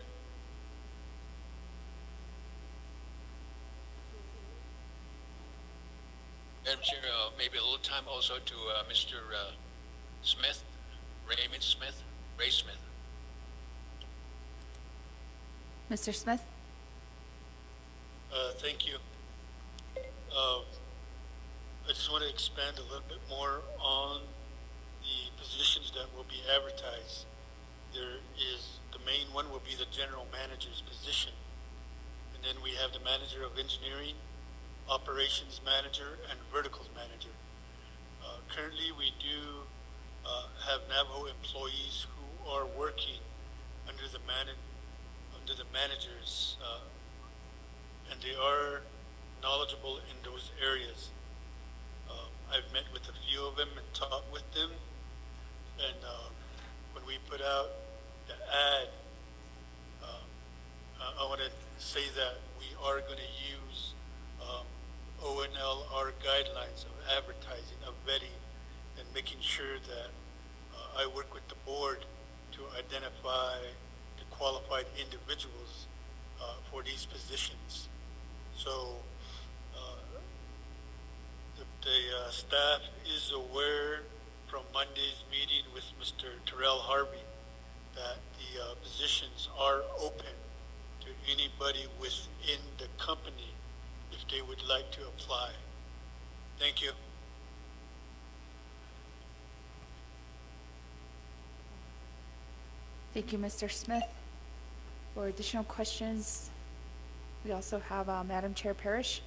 Madam Chair, maybe a little time also to Mr. Smith, Raymond Smith, Ray Smith. Mr. Smith? Thank you. I just want to expand a little bit more on the positions that will be advertised. There is, the main one will be the general manager's position. And then we have the manager of engineering, operations manager, and verticals manager. Currently, we do have Navajo employees who are working under the managers, and they are knowledgeable in those areas. I've met with a few of them and talked with them, and when we put out the ad I want to say that we are going to use ONLR guidelines of advertising, of vetting, and making sure that I work with the board to identify the qualified individuals for these positions. So the staff is aware from Monday's meeting with Mr. Terrell Harvey that the positions are open to anybody within the company if they would like to apply. Thank you. Thank you, Mr. Smith. For additional questions, we also have Madam Chair Parrish.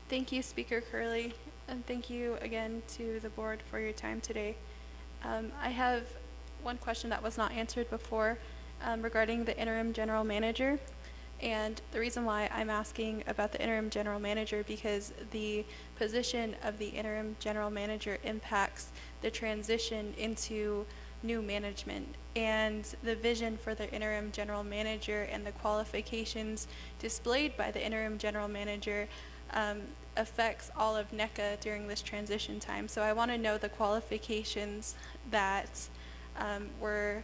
Thank you, Speaker Curley, and thank you again to the board for your time today. I have one question that was not answered before regarding the interim general manager. And the reason why I'm asking about the interim general manager because the position of the interim general manager impacts the transition into new management, and the vision for the interim general manager and the qualifications displayed by the interim general manager affects all of NECA during this transition time. So I want to know the qualifications that were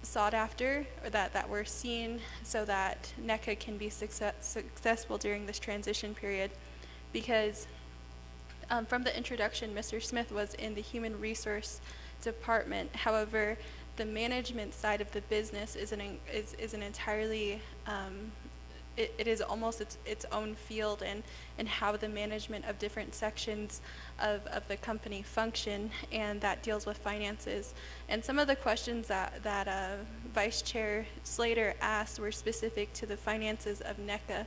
sought after, or that were seen, so that NECA can be successful during this transition period. Because from the introduction, Mr. Smith was in the human resource department. However, the management side of the business is an entirely it is almost its own field, and how the management of different sections of the company function, and that deals with finances. And some of the questions that Vice Chair Slater asked were specific to the finances of NECA.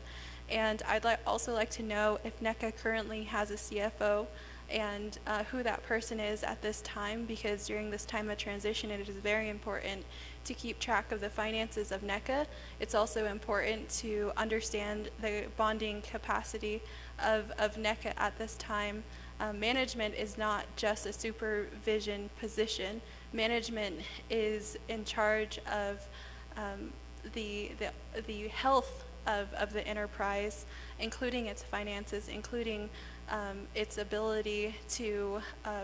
And I'd also like to know if NECA currently has a CFO, and who that person is at this time, because during this time of transition it is very important to keep track of the finances of NECA. It's also important to understand the bonding capacity of NECA at this time. Management is not just a supervision position. Management is in charge of the health of the enterprise, including its finances, including its ability to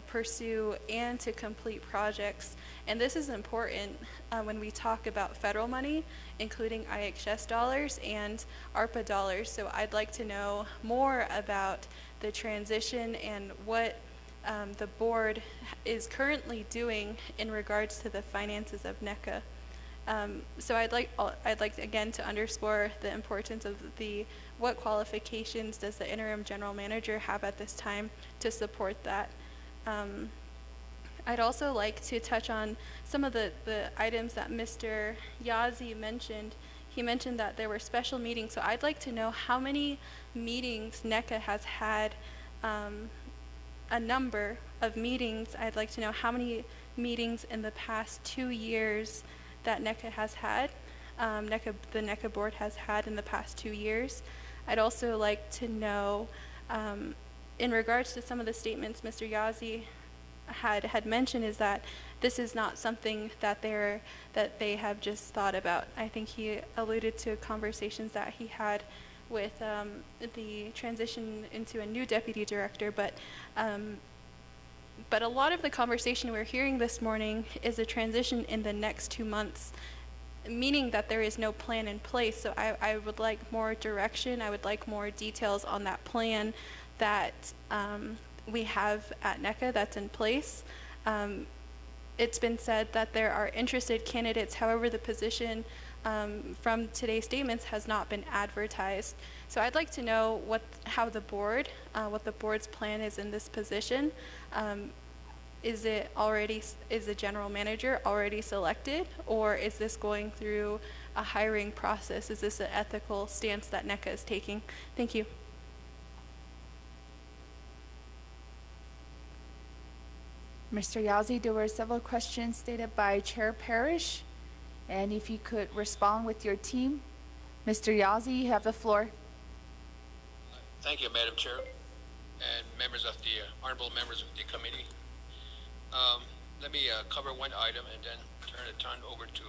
pursue and to complete projects. And this is important when we talk about federal money, including IHS dollars and ARPA dollars. So I'd like to know more about the transition and what the board is currently doing in regards to the finances of NECA. So I'd like again to underscore the importance of what qualifications does the interim general manager have at this time to support that. I'd also like to touch on some of the items that Mr. Yazzie mentioned. He mentioned that there were special meetings, so I'd like to know how many meetings NECA has had, a number of meetings. I'd like to know how many meetings in the past 2 years that NECA has had, the NECA board has had in the past 2 years. I'd also like to know, in regards to some of the statements Mr. Yazzie had mentioned, is that this is not something that they have just thought about. I think he alluded to conversations that he had with the transition into a new deputy director, but a lot of the conversation we're hearing this morning is a transition in the next 2 months, meaning that there is no plan in place. So I would like more direction. I would like more details on that plan that we have at NECA that's in place. It's been said that there are interested candidates. However, the position from today's statements has not been advertised. So I'd like to know what the board's plan is in this position. Is the general manager already selected, or is this going through a hiring process? Is this an ethical stance that NECA is taking? Thank you. Mr. Yazzie, there were several questions stated by Chair Parrish, and if you could respond with your team. Mr. Yazzie, you have the floor. Thank you, Madam Chair, and members of the honorable members of the committee. Let me cover one item and then turn over to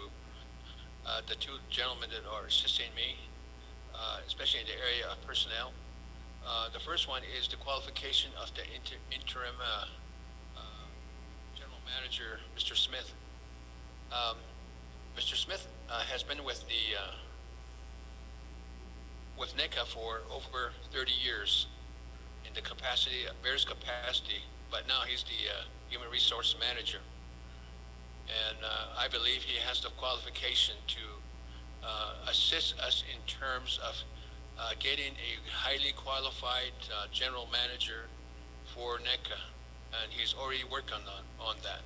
the two gentlemen that are assisting me, especially in the area of personnel. The first one is the qualification of the interim general manager, Mr. Smith. Mr. Smith has been with the with NECA for over 30 years in the capacity, various capacity, but now he's the human resource manager. And I believe he has the qualification to assist us in terms of getting a highly qualified general manager for NECA, and he's already working on that.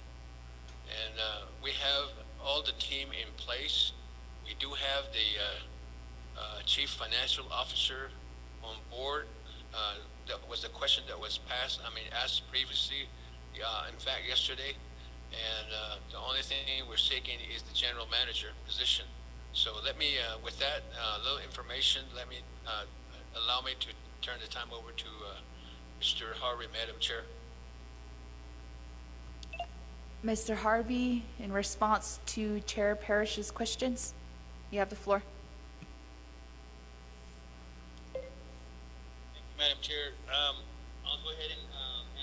And we have all the team in place. We do have the chief financial officer on board. That was a question that was asked previously, in fact, yesterday. And the only thing we're seeking is the general manager position. So let me, with that little information, allow me to turn the time over to Mr. Harvey, Madam Chair. Mr. Harvey, in response to Chair Parrish's questions, you have the floor. Thank you, Madam Chair. I'll go ahead and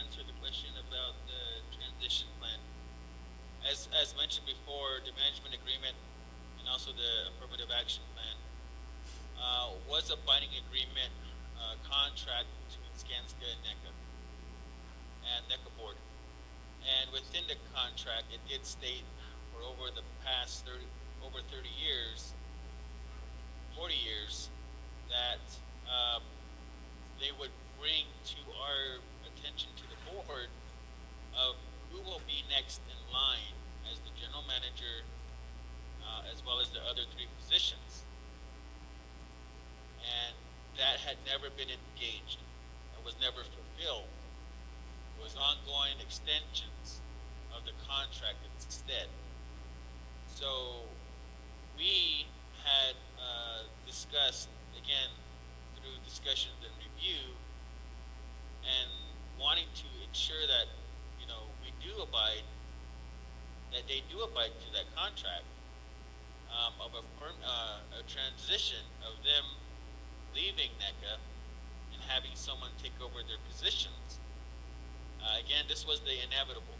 answer the question about the transition plan. As mentioned before, the management agreement and also the affirmative action plan was a binding agreement contract between Skanska and NECA board. And within the contract, it did state for over the past 30 years, 40 years, that they would bring to our attention to the board of who will be next in line as the general manager, as well as the other three positions. And that had never been engaged. It was never fulfilled. It was ongoing extensions of the contract instead. So we had discussed, again, through discussions and review, and wanting to ensure that, that they do abide to that contract, of a transition of them leaving NECA and having someone take over their positions. Again, this was the inevitable.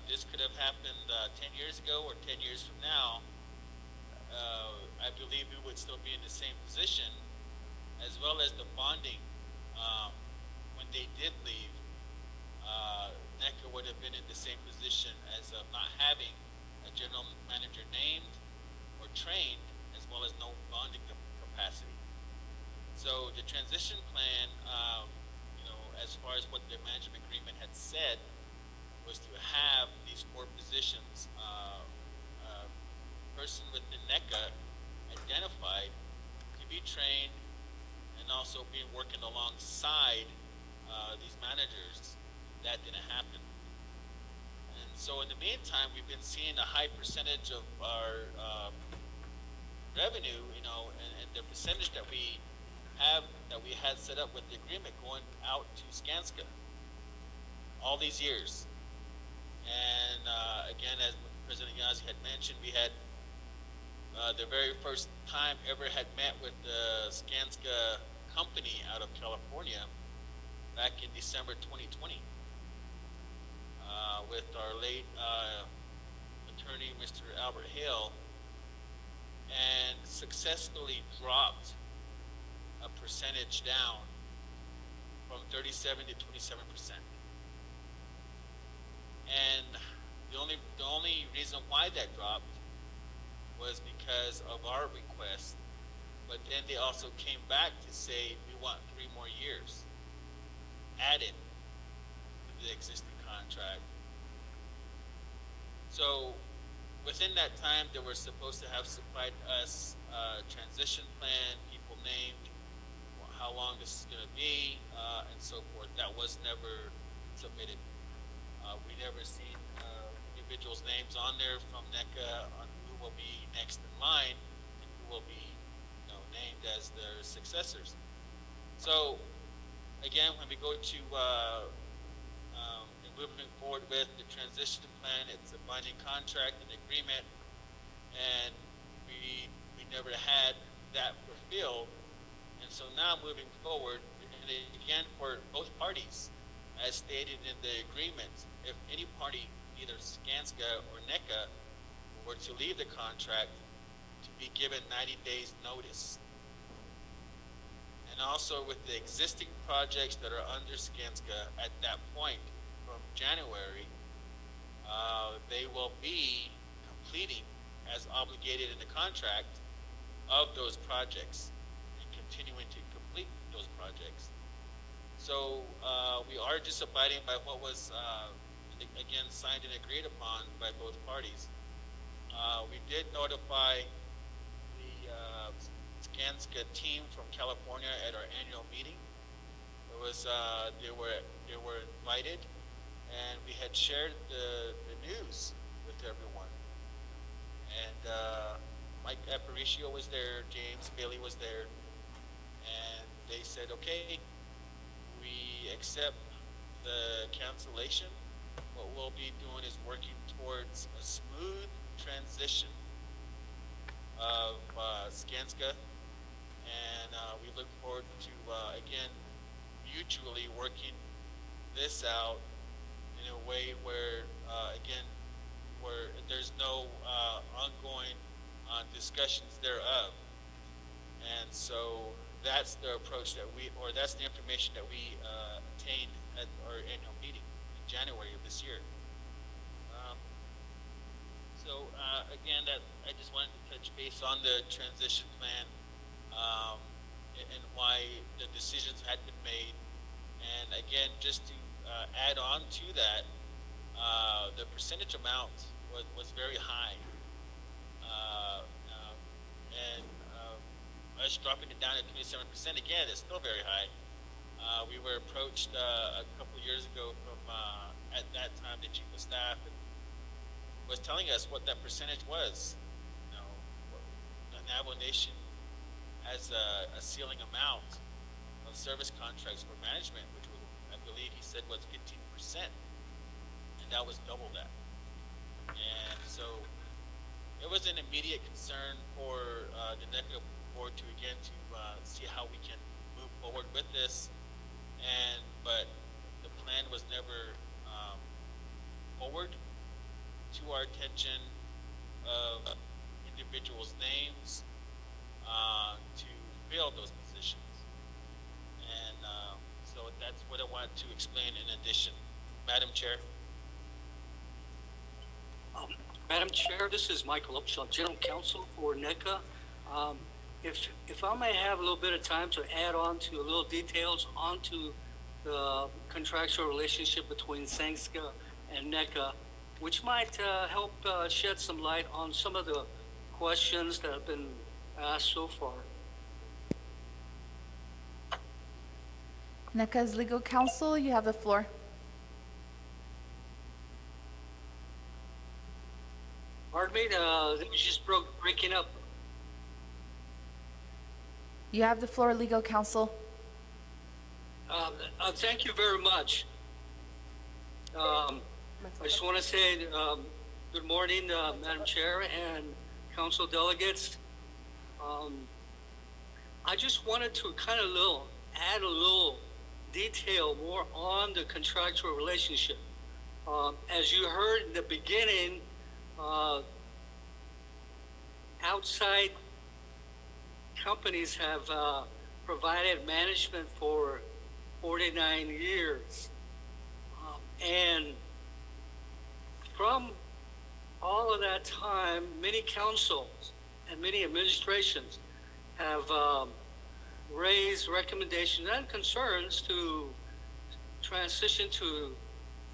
This could have happened 10 years ago or 10 years from now. I believe we would still be in the same position, as well as the bonding. When they did leave, NECA would have been in the same position as of not having a general manager named or trained, as well as no bonding capacity. So the transition plan, as far as what the management agreement had said, was to have these four positions, person within NECA identified to be trained, and also being working alongside these managers. That didn't happen. And so in the meantime, we've been seeing a high percentage of our revenue, and the percentage that we had set up with the agreement going out to Skanska all these years. And again, as President Yazzie had mentioned, we had the very first time ever had met with the Skanska company out of California back in December 2020 with our late attorney, Mr. Albert Hale, and successfully dropped a percentage down from 37 to 27%. And the only reason why that dropped was because of our request, but then they also came back to say we want 3 more years added to the existing contract. So within that time, they were supposed to have supplied us a transition plan, people named, how long this is going to be, and so forth. That was never submitted. We never seen individuals' names on there from NECA on who will be next in line and who will be, named as their successors. So, again, when we go to moving forward with the transition plan, it's a binding contract and agreement. and we never had that fulfilled. And so now moving forward, and again for both parties, as stated in the agreement, if any party, either Skanska or NECA, were to leave the contract, to be given 90 days notice. And also with the existing projects that are under Skanska at that point from January, they will be completing as obligated in the contract of those projects and continuing to complete those projects. So we are just abiding by what was, again, signed and agreed upon by both parties. We did notify the Skanska team from California at our annual meeting. It was they were invited, and we had shared the news with everyone. And Mike Aparicio was there, James Bailey was there, and they said, okay, we accept the cancellation. What we'll be doing is working towards a smooth transition of Skanska, and we look forward to, again, mutually working this out in a way where, again, where there's no ongoing discussions thereof. And so that's the approach that that's the information that we obtained at our annual meeting in January of this year. So again, that I just wanted to touch base on the transition plan and why the decisions had been made. And again, just to add on to that, the percentage amount was very high. And us dropping it down to 27%, again, it's still very high. We were approached a couple of years ago from, at that time, the chief of staff, and was telling us what that percentage was. You know, the Navajo Nation has a ceiling amount of service contracts for management, which was, I believe he said was 15%, and that was double that. And so it was an immediate concern for the NECA board to again to see how we can move forward with this, but the plan was never forward to our attention of individuals' names to fill those positions. And so that's what I wanted to explain in addition. Madam Chair. Madam Chair, this is Michael Upshaw, General Counsel for NECA. If I may have a little bit of time to add on to a little details onto the contractual relationship between Skanska and NECA, which might help shed some light on some of the questions that have been asked so far. NECA's legal counsel, you have the floor. Pardon me, it was just breaking up. You have the floor, legal counsel. Thank you very much. I just want to say good morning, Madam Chair and council delegates. I just wanted to kind of add a little detail more on the contractual relationship. As you heard in the beginning, outside companies have provided management for 49 years. And from all of that time, many councils and many administrations have raised recommendations and concerns to transition to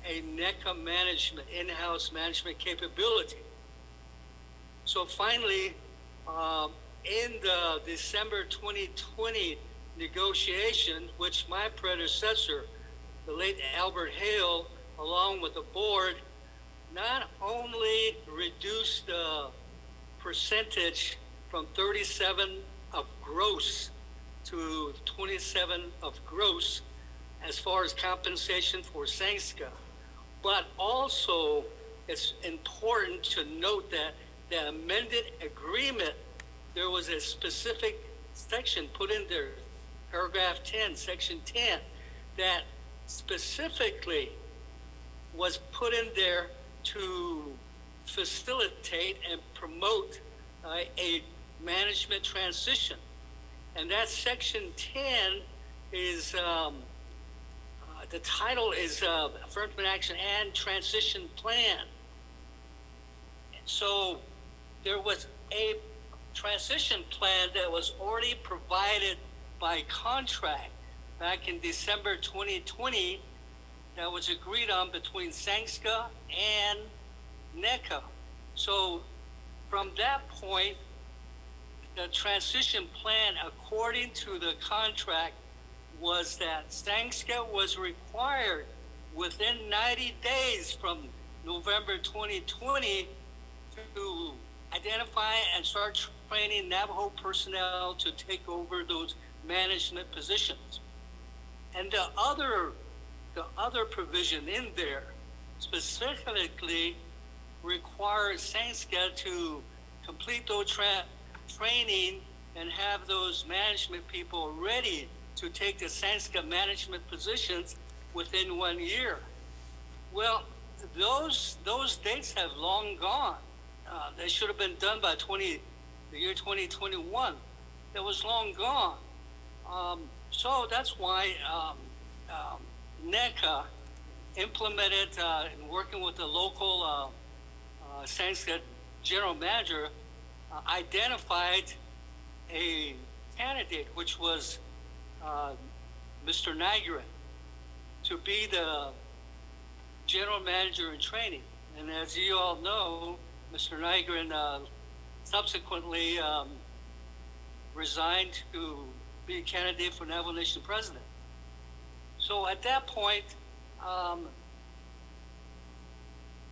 a NECA management, in-house management capability. So finally, in the December 2020 negotiation, which my predecessor, the late Albert Hale, along with the board, not only reduced the percentage from 37 of gross to 27 of gross as far as compensation for Skanska, but also it's important to note that the amended agreement, there was a specific section put in there, paragraph 10, section 10, that specifically was put in there to facilitate and promote a management transition. And that section 10 is, the title is Affirmative Action and Transition Plan. So there was a transition plan that was already provided by contract back in December 2020 that was agreed on between Sangska and NECA. So from that point, the transition plan, according to the contract, was that Sangska was required within 90 days from November 2020 to identify and start training Navajo personnel to take over those management positions. And the other provision in there specifically requires Sangska to complete those training and have those management people ready to take the Sangska management positions within 1 year. Well, those dates have long gone. They should have been done by the year 2021. That was long gone. So that's why NECA implemented, in working with the local Sangska general manager, identified a candidate, which was Mr. Nigrin, to be the general manager in training. And as you all know, Mr. Nigrin subsequently resigned to be a candidate for Navajo Nation president. So at that point,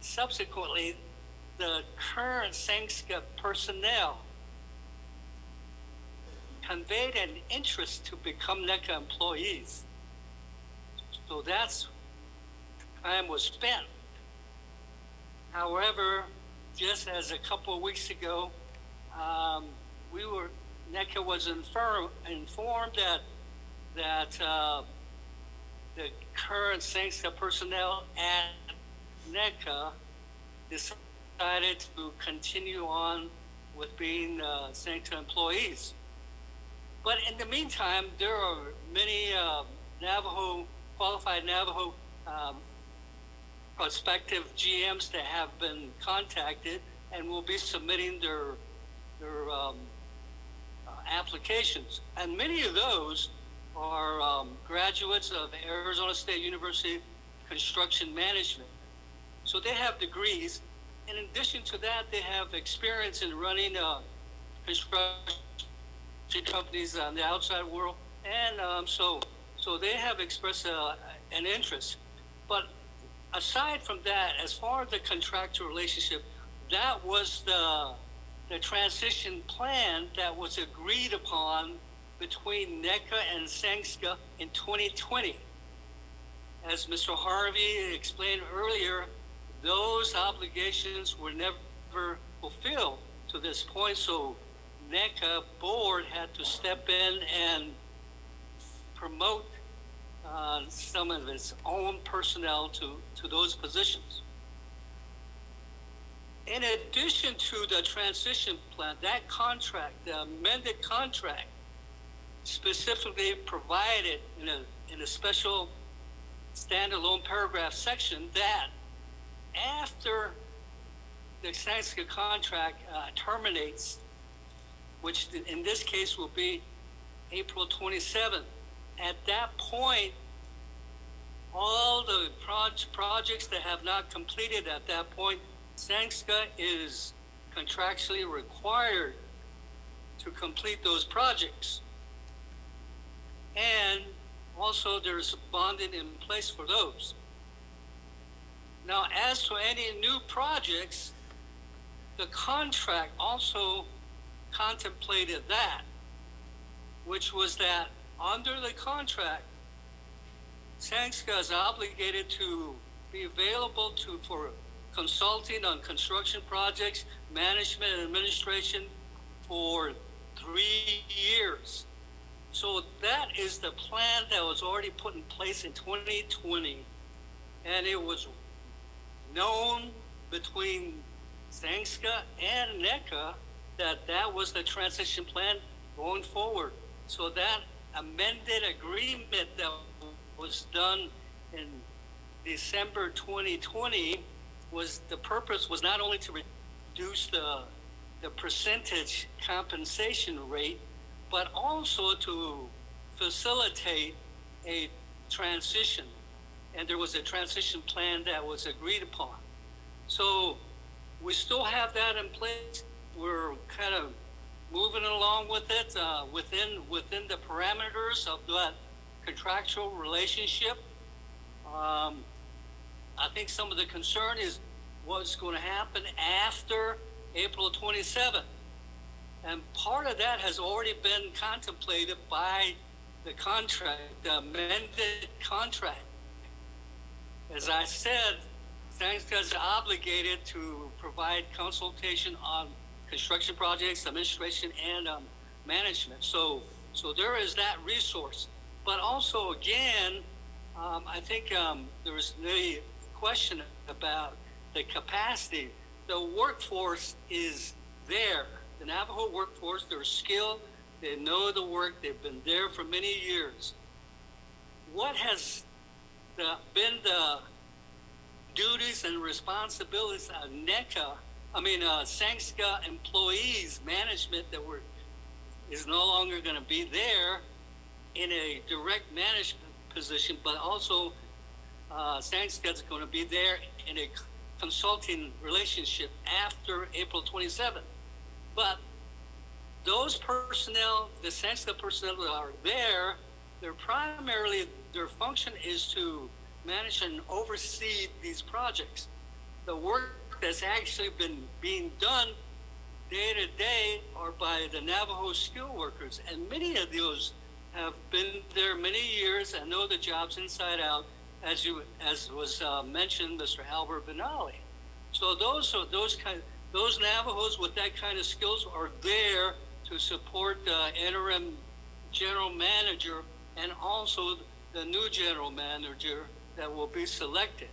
subsequently, the current Sangska personnel conveyed an interest to become NECA employees. So that's time was spent. However, just as a couple of weeks ago, NECA was informed that the current Sangska personnel at NECA decided to continue on with being Sangska employees. But in the meantime, there are many qualified Navajo prospective GMs that have been contacted and will be submitting their applications. And many of those are graduates of Arizona State University Construction Management. So they have degrees. In addition to that, they have experience in running construction companies on the outside world. And so they have expressed an interest. But aside from that, as far as the contractual relationship, that was the transition plan that was agreed upon between NECA and Sangska in 2020. As Mr. Harvey explained earlier, those obligations were never fulfilled to this point, so NECA board had to step in and promote some of its own personnel to those positions. In addition to the transition plan, that contract, the amended contract, specifically provided in a special standalone paragraph section that after the Sangska contract terminates, which in this case will be April 27th, at that point, all the projects that have not completed at that point, Sangska is contractually required to complete those projects. And also there's bonding in place for those. Now, as for any new projects, the contract also contemplated that, which was that under the contract, Sangska is obligated to be available for consulting on construction projects, management and administration for 3 years. So that is the plan that was already put in place in 2020. And it was known between Sangska and NECA that that was the transition plan going forward. So that amended agreement that was done in December 2020 was, the purpose was not only to reduce the percentage compensation rate, but also to facilitate a transition. And there was a transition plan that was agreed upon. So we still have that in place. We're kind of moving along with it within the parameters of that contractual relationship. I think some of the concern is what's going to happen after April 27th. And part of that has already been contemplated by the contract, the amended contract. As I said, Sangska is obligated to provide consultation on construction projects, administration, and management. So there is that resource. But also, again, I think there was a question about the capacity. The workforce is there. The Navajo workforce, they're skilled, they know the work, they've been there for many years. What has been the duties and responsibilities of Sangska employees, management that is no longer going to be there in a direct management position, but also Sangska is going to be there in a consulting relationship after April 27th. But those personnel, the Sangska personnel that are there, their function is to manage and oversee these projects. The work that's actually been being done day to day are by the Navajo skilled workers, and many of those have been there many years and know the jobs inside out, as was mentioned, Mr. Albert Benali. So those Navajos with that kind of skills are there to support the interim general manager and also the new general manager that will be selected.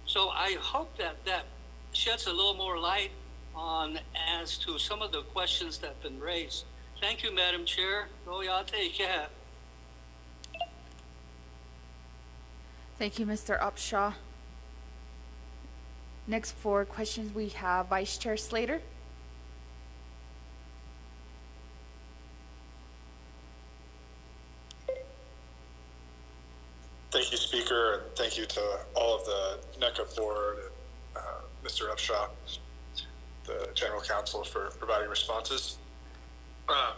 So I hope that sheds a little more light on as to some of the questions that have been raised. Thank you, Madam Chair. Naa'bik'iyati. Thank you, Mr. Upshaw. Next for questions, we have Vice Chair Slater. Thank you, Speaker, and thank you to all of the NECA board and Mr. Upshaw, the General Counsel, for providing responses. I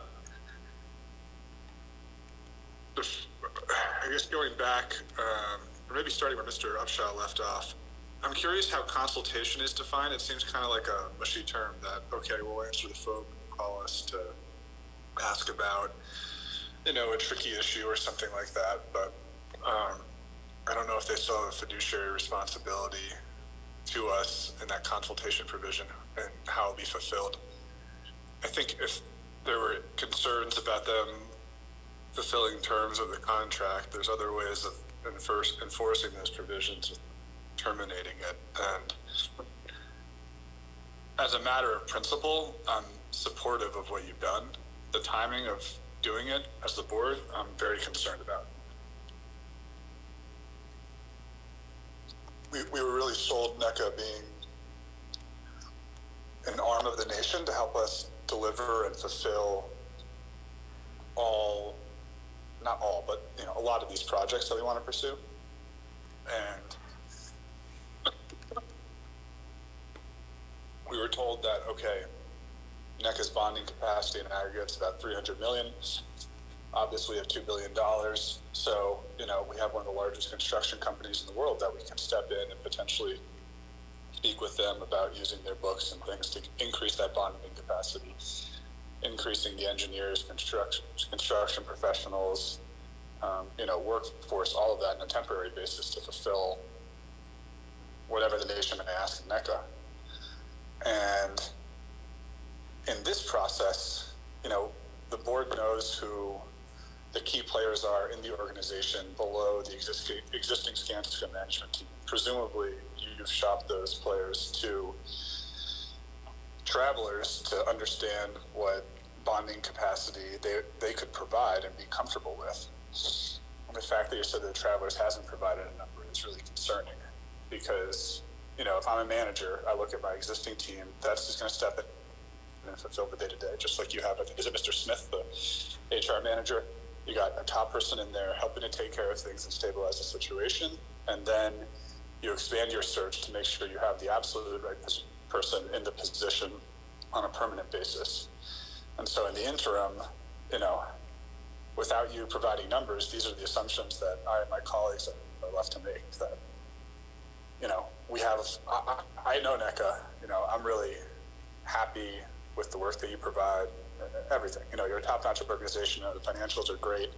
guess going back, or maybe starting where Mr. Upshaw left off, I'm curious how consultation is defined. It seems kind of like a mushy term that, okay, we'll answer the phone when you call us to ask about, a tricky issue or something like that, but I don't know if they still have a fiduciary responsibility to us in that consultation provision and how it'll be fulfilled. I think if there were concerns about them fulfilling terms of the contract, there's other ways of enforcing those provisions, terminating it. And as a matter of principle, I'm supportive of what you've done. The timing of doing it as the board, I'm very concerned about. We were really sold NECA being an arm of the nation to help us deliver and fulfill not all, but a lot of these projects that we want to pursue. And we were told that, okay, NECA's bonding capacity in aggregate is about $300 million. Obviously, we have $2 billion. So, we have one of the largest construction companies in the world that we can step in and potentially speak with them about using their books and things to increase that bonding capacity, increasing the engineers, construction professionals, workforce, all of that on a temporary basis to fulfill whatever the nation may ask in NECA. And in this process, the board knows who the key players are in the organization below the existing Skanska management team. Presumably, you've shopped those players to travelers to understand what bonding capacity they could provide and be comfortable with. And the fact that you said that travelers hasn't provided a number is really concerning, because if I'm a manager, I look at my existing team, that's just going to step in and fulfill the day-to-day, just like you have. I think, is it Mr. Smith, the HR manager? You got a top person in there helping to take care of things and stabilize the situation, and then you expand your search to make sure you have the absolute right person in the position on a permanent basis. And so in the interim, without you providing numbers, these are the assumptions that I and my colleagues are left to make. That we have. I know NECA. I'm really happy with the work that you provide. Everything. You're a top-notch organization. The financials are great,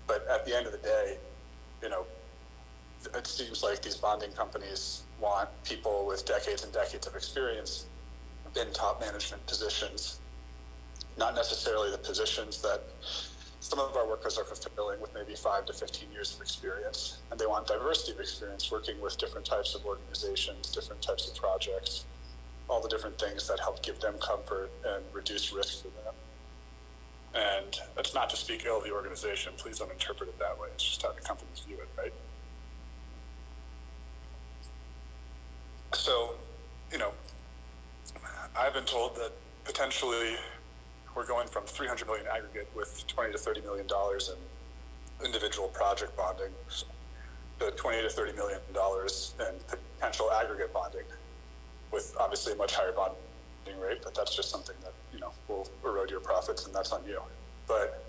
but at the end of the day, it seems like these bonding companies want people with decades and decades of experience in top management positions, not necessarily the positions that some of our workers are fulfilling with maybe 5 to 15 years of experience. And they want diversity of experience, working with different types of organizations, different types of projects, all the different things that help give them comfort and reduce risk for them. And that's not to speak ill of the organization. Please don't interpret it that way. It's just how the companies view it, right? So, I've been told that potentially we're going from $300 million aggregate with $20 to $30 million in individual project bonding to $20 to $30 million in potential aggregate bonding, with obviously a much higher bonding rate, but that's just something that, will erode your profits, and that's on you. But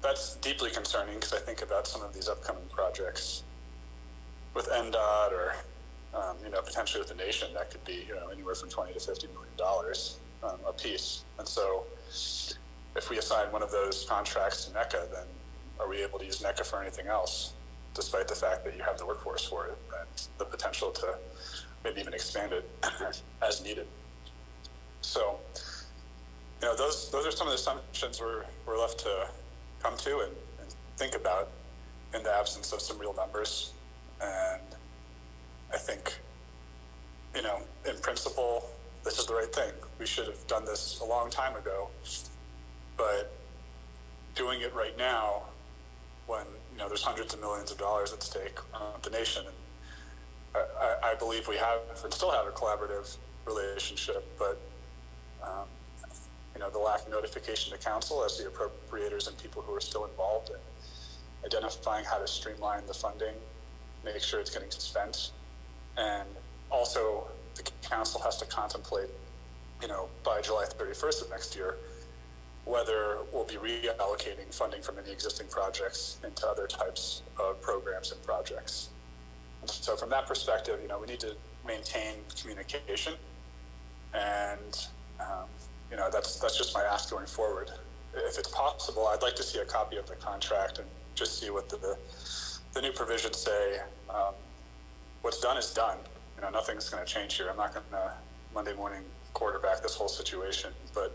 that's deeply concerning, because I think about some of these upcoming projects with NDOT or, potentially with the nation, that could be, anywhere from $20 to $50 million a piece. And so if we assign one of those contracts to NECA, then are we able to use NECA for anything else, despite the fact that you have the workforce for it and the potential to maybe even expand it as needed? So, those are some of the assumptions we're left to come to and think about in the absence of some real numbers. And I think, in principle, this is the right thing. We should have done this a long time ago, but doing it right now, when there's hundreds of millions of dollars at stake on the nation, and I believe we have and still have a collaborative relationship, but the lack of notification to council as the appropriators and people who are still involved in identifying how to streamline the funding, make sure it's getting spent, and also the council has to contemplate, by July 31st of next year, whether we'll be reallocating funding from any existing projects into other types of programs and projects. And so from that perspective, we need to maintain communication, and that's just my ask going forward. If it's possible, I'd like to see a copy of the contract and just see what the new provisions say. What's done is done. Nothing's going to change here. I'm not going to Monday morning quarterback this whole situation, but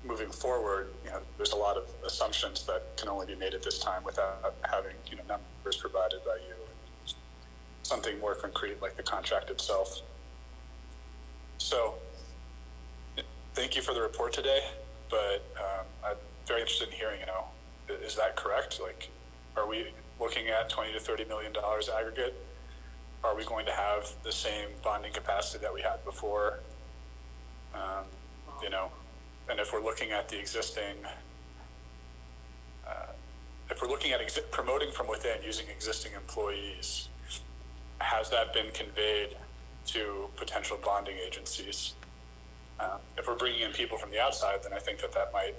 moving forward, there's a lot of assumptions that can only be made at this time without having, numbers provided by you, something more concrete like the contract itself. So, thank you for the report today, but I'm very interested in hearing, is that correct? Like, are we looking at $20 to $30 million aggregate? Are we going to have the same bonding capacity that we had before? And if we're looking at the existing, if we're looking at promoting from within using existing employees, has that been conveyed to potential bonding agencies? If we're bringing in people from the outside, then I think that might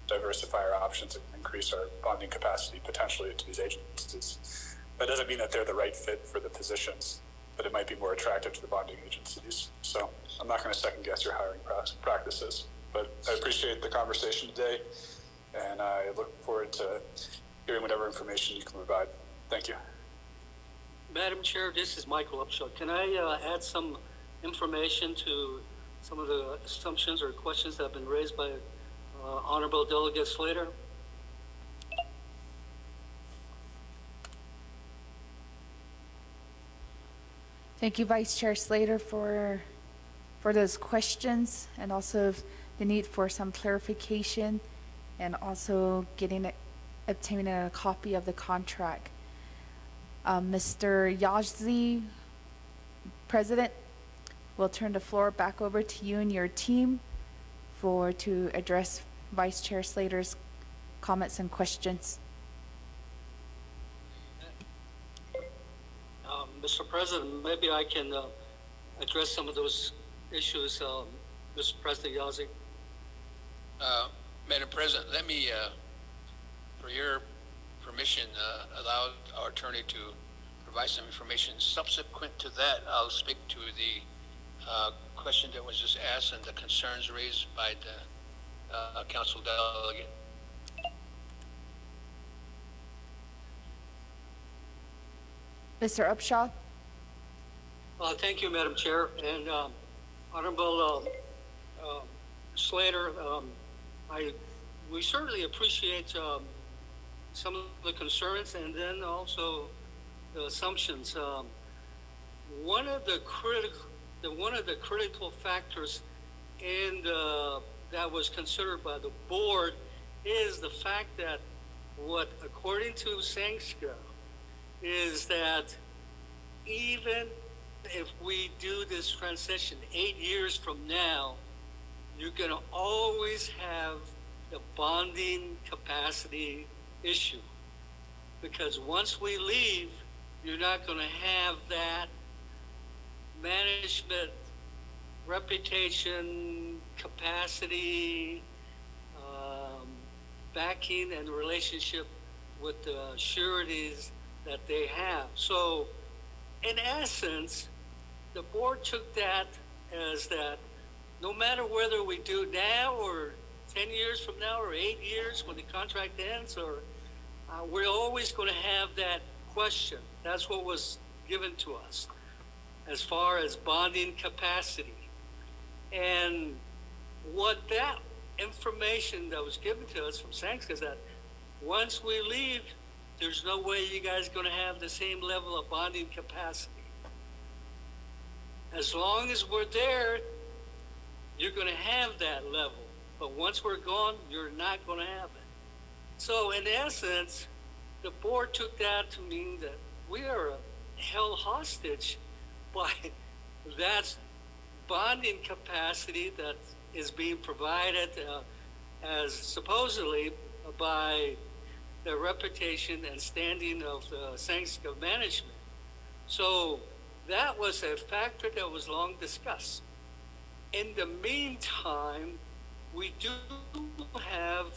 diversify our options and increase our bonding capacity potentially to these agencies. That doesn't mean that they're the right fit for the positions, but it might be more attractive to the bonding agencies. So I'm not going to second guess your hiring practices, but I appreciate the conversation today, and I look forward to hearing whatever information you can provide. Thank you. Madam Chair, this is Michael Upshaw. Can I add some information to some of the assumptions or questions that have been raised by Honorable Delegate Slater? Thank you, Vice Chair Slater, for those questions and also the need for some clarification and also obtaining a copy of the contract. Mr. Yazdi, President, we'll turn the floor back over to you and your team to address Vice Chair Slater's comments and questions. Mr. President, maybe I can address some of those issues, Mr. President Yazzie. Madam President, let me, for your permission, allow our attorney to provide some information. Subsequent to that, I'll speak to the question that was just asked and the concerns raised by the council delegate. Mr. Upshaw? Thank you, Madam Chair. And Honorable Slater, we certainly appreciate some of the concerns and then also the assumptions. One of the critical factors that was considered by the board is the fact that according to Sangska, is that even if we do this transition 8 years from now, you're going to always have the bonding capacity issue. Because once we leave, you're not going to have that management reputation, capacity, backing, and relationship with the sureties that they have. So, in essence, the board took that as that no matter whether we do now or 10 years from now or 8 years when the contract ends, or we're always going to have that question. That's what was given to us as far as bonding capacity. And what that information that was given to us from Sanks is that once we leave, there's no way you guys are going to have the same level of bonding capacity. As long as we're there, you're going to have that level. But once we're gone, you're not going to have it. So in essence, the board took that to mean that we are held hostage by that bonding capacity that is being provided as supposedly by the reputation and standing of the Sangska management. So that was a factor that was long discussed. In the meantime, we do have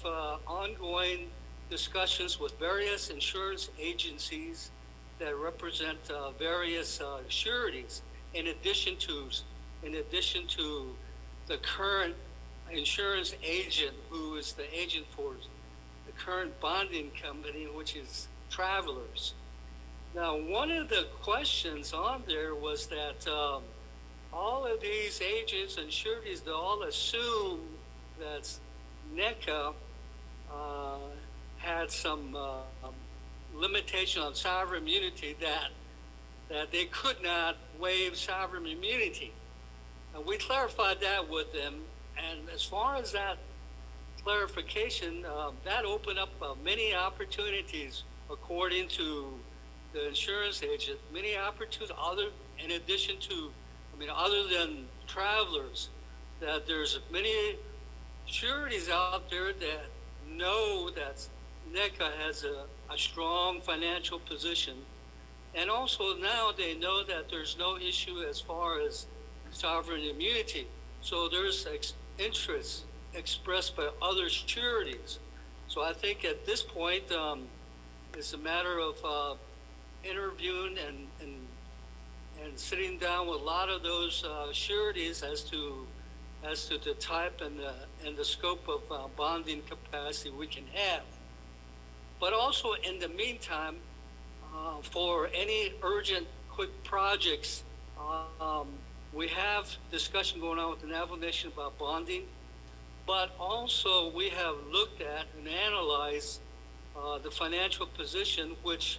ongoing discussions with various insurance agencies that represent various sureties, in addition to the current insurance agent, who is the agent for the current bonding company, which is Travelers. Now, one of the questions on there was that all of these agents and sureties, they all assume that NECA had some limitation on sovereign immunity, that they could not waive sovereign immunity. And we clarified that with them, and as far as that clarification, that opened up many opportunities, according to the insurance agent, many opportunities other than Travelers, that there's many sureties out there that know that NECA has a strong financial position. And also now they know that there's no issue as far as sovereign immunity. So there's interest expressed by other sureties. So I think at this point, it's a matter of interviewing and sitting down with a lot of those sureties as to the type and the scope of bonding capacity we can have. But also in the meantime, for any urgent, quick projects. We have discussion going on with the Navajo Nation about bonding, but also we have looked at and analyzed the financial position, which,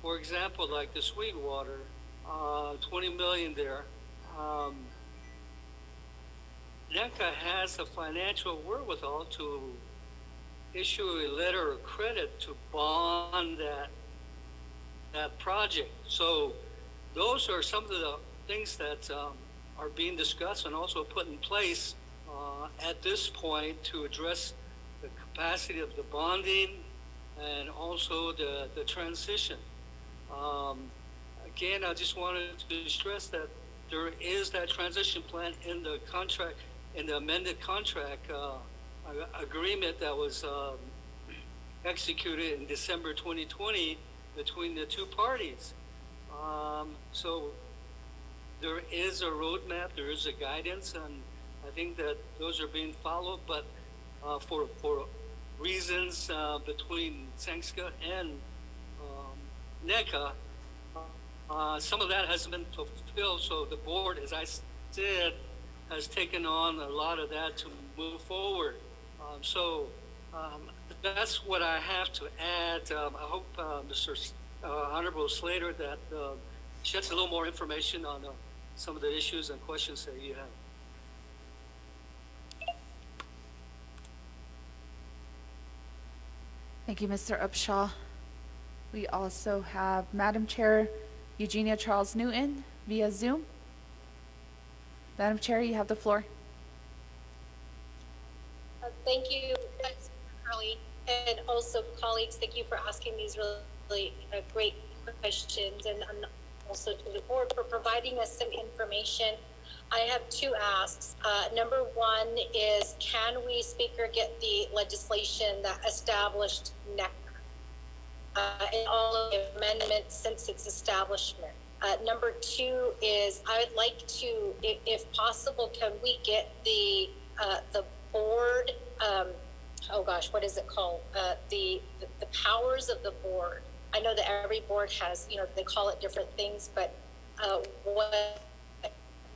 for example, like the Sweetwater, 20 million there. NECA has the financial wherewithal to issue a letter of credit to bond that project. So those are some of the things that are being discussed and also put in place at this point to address the capacity of the bonding and also the transition. Again, I just wanted to stress that there is that transition plan in the contract, in the amended contract agreement that was executed in December 2020 between the two parties. So there is a roadmap, there is a guidance, and I think that those are being followed, but for reasons between Sangska and NECA, some of that hasn't been fulfilled, so the board, as I said, has taken on a lot of that to move forward. So that's what I have to add. I hope Mr. Honorable Slater that sheds a little more information on some of the issues and questions that you have. Thank you, Mr. Upshaw. We also have Madam Chair Eugenia Charles Newton via Zoom. Madam Chair, you have the floor. Thank you, Carly, and also colleagues. Thank you for asking these really great questions, and also to the board for providing us some information. I have two asks. Number one is, can we, Speaker, get the legislation that established NEC and all of the amendments since its establishment? Number two is, I would like to, if possible, can we get the board, oh gosh, what is it called? The powers of the board. I know that every board has, they call it different things, but what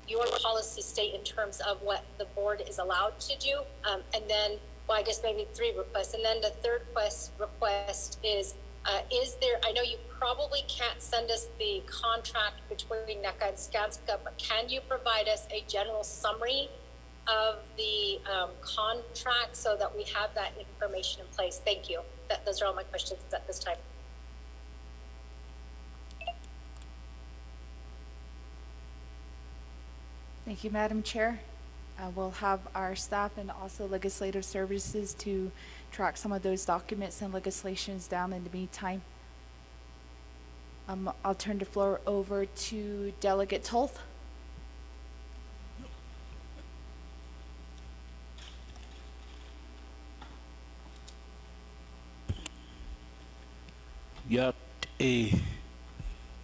your policies state in terms of what the board is allowed to do. And then, well, I guess maybe three requests. And then the third request is there, I know you probably can't send us the contract between NECA and Skanska, but can you provide us a general summary of the contract so that we have that information in place? Thank you. Those are all my questions at this time. Thank you, Madam Chair. We'll have our staff and also legislative services to track some of those documents and legislations down in the meantime. I'll turn the floor over to Delegate Tolth.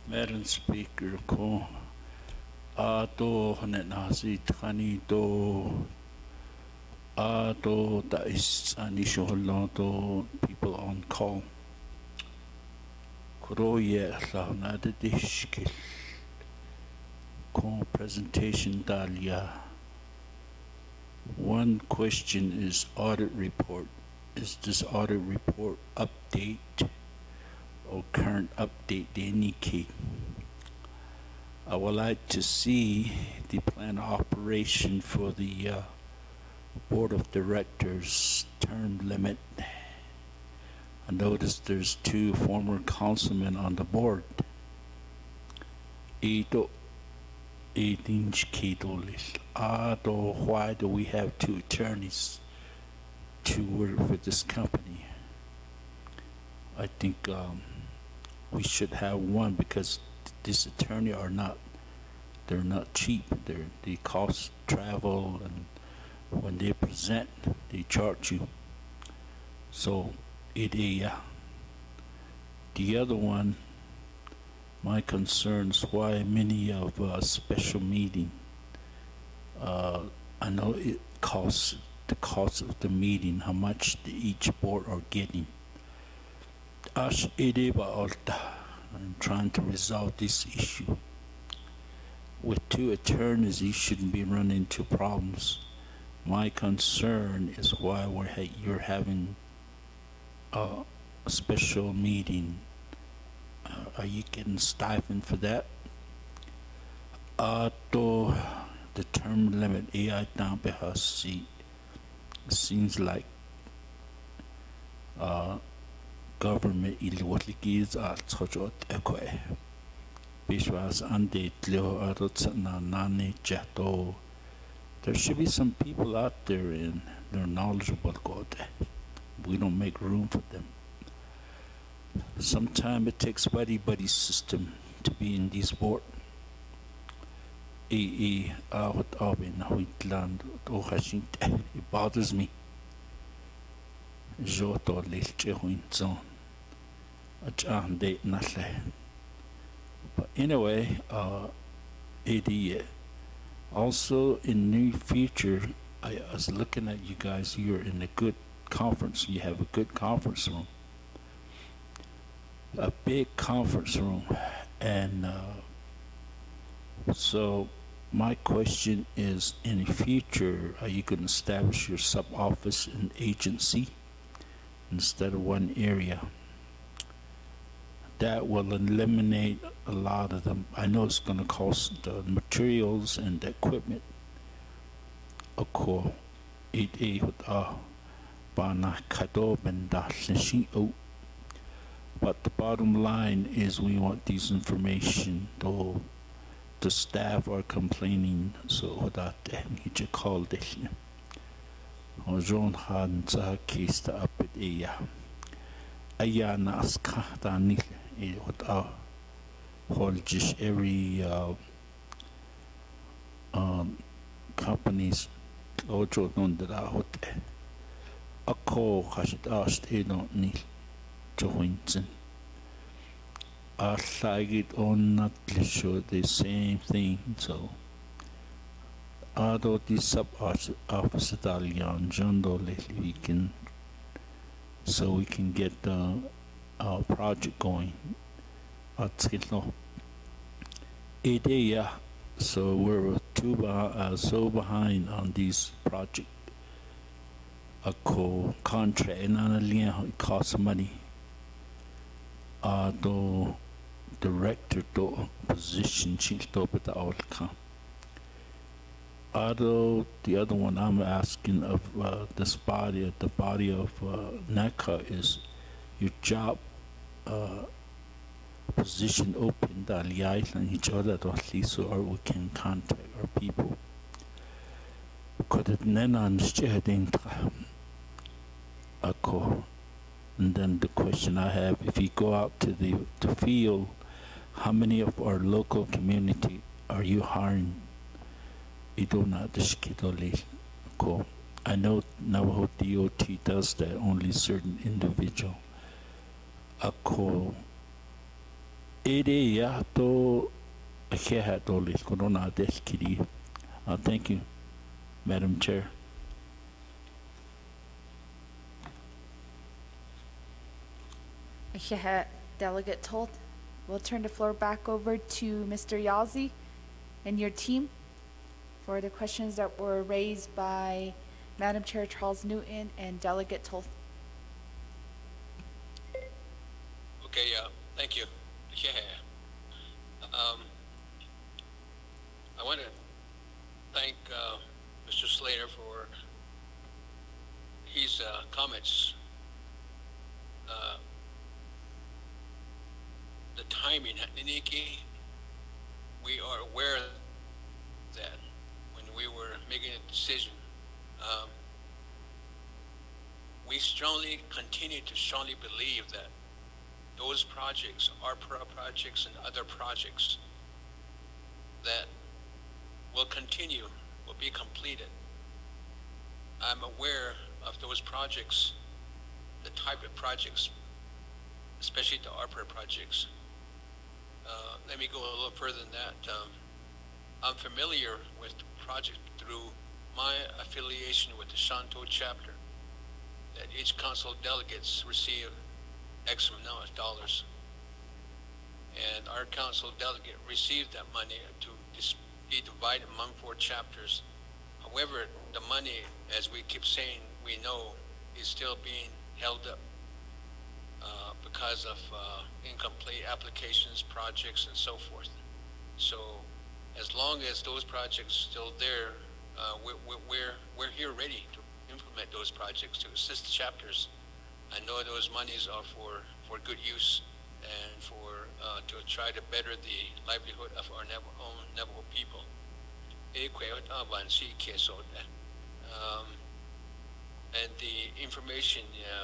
Madam Speaker, ko ato hanet nasi tani to ato da is ani shohlo to people on call. Kuro ye la na de dishkil ko presentation dalia. One question is audit report. Is this audit report update or current update they indicate? I would like to see the plan of operation for the board of directors term limit. I noticed there's 2 former councilmen on the board. Why do we have 2 attorneys to work for this company? I think we should have one, because this attorney they're not cheap. They cost travel, and when they present, they charge you. So the other one, my concerns why many of special meeting. I know it costs the cost of the meeting, how much each board are getting. and trying to resolve this issue. With two attorneys, you shouldn't be running into problems. My concern is why you're having a special meeting. Are you getting stipend for that? To the term limit AI down behasi seems like government ilwalikis at chojot ekwe. Bishwas ande tlio arotsana nani jato. There should be some people out there and they're knowledgeable about that. We don't make room for them. Sometimes it takes buddy system to be in this board. It bothers me. But anyway, also in near future, I was looking at you guys. You're in a good conference. You have a good conference room, a big conference room, and so my question is: in the future, are you going to establish your sub office and agency instead of one area? That will eliminate a lot of them. I know it's going to cost the materials and the equipment. Ako, but the bottom line is we want these information. Though the staff are complaining, so that he just called it. Ojon han sa kista apit iya. Ayana aska tani. Hold just every companies ojo non da hote ako hashit ast don't need to winson I like it on not show the same thing so although this sub office Italian jondo lately we can get our project going at idea. So we're so behind on these project. A contract and it costs money. The director to position chilto but all come. Although the other one I'm asking of the body of NACA is your job position open and each other to at least so or we can contact our people. Could it then understand and then the question I have, if you go out to the field, how many of our local community are you hiring? I know Navajo DOT does that, only certain individual. Thank you, Madam Chair. Delegate Tolt. We'll turn the floor back over to Mr. Yazzie and your team for the questions that were raised by Madam Chair Charles Newton and Delegate Tolt. Okay, thank you. Yeah. I want to thank Mr. Slater for his comments. The timing at Niniki, we are aware that when we were making a decision, we continue to strongly believe that those projects, our projects and other projects that will continue, will be completed. I'm aware of those projects, the type of projects, especially the ARPA projects. Let me go a little further than that. I'm familiar with the project through my affiliation with the Shanto chapter, that each council delegates receive X amount of dollars. and our council delegate received that money to be divided among 4 chapters. However, the money, as we keep saying, we know, is still being held up because of incomplete applications, projects, and so forth. So, as long as those projects are still there, we're here ready to implement those projects to assist the chapters. I know those monies are for good use and for to try to better the livelihood of our own Navajo people. And the information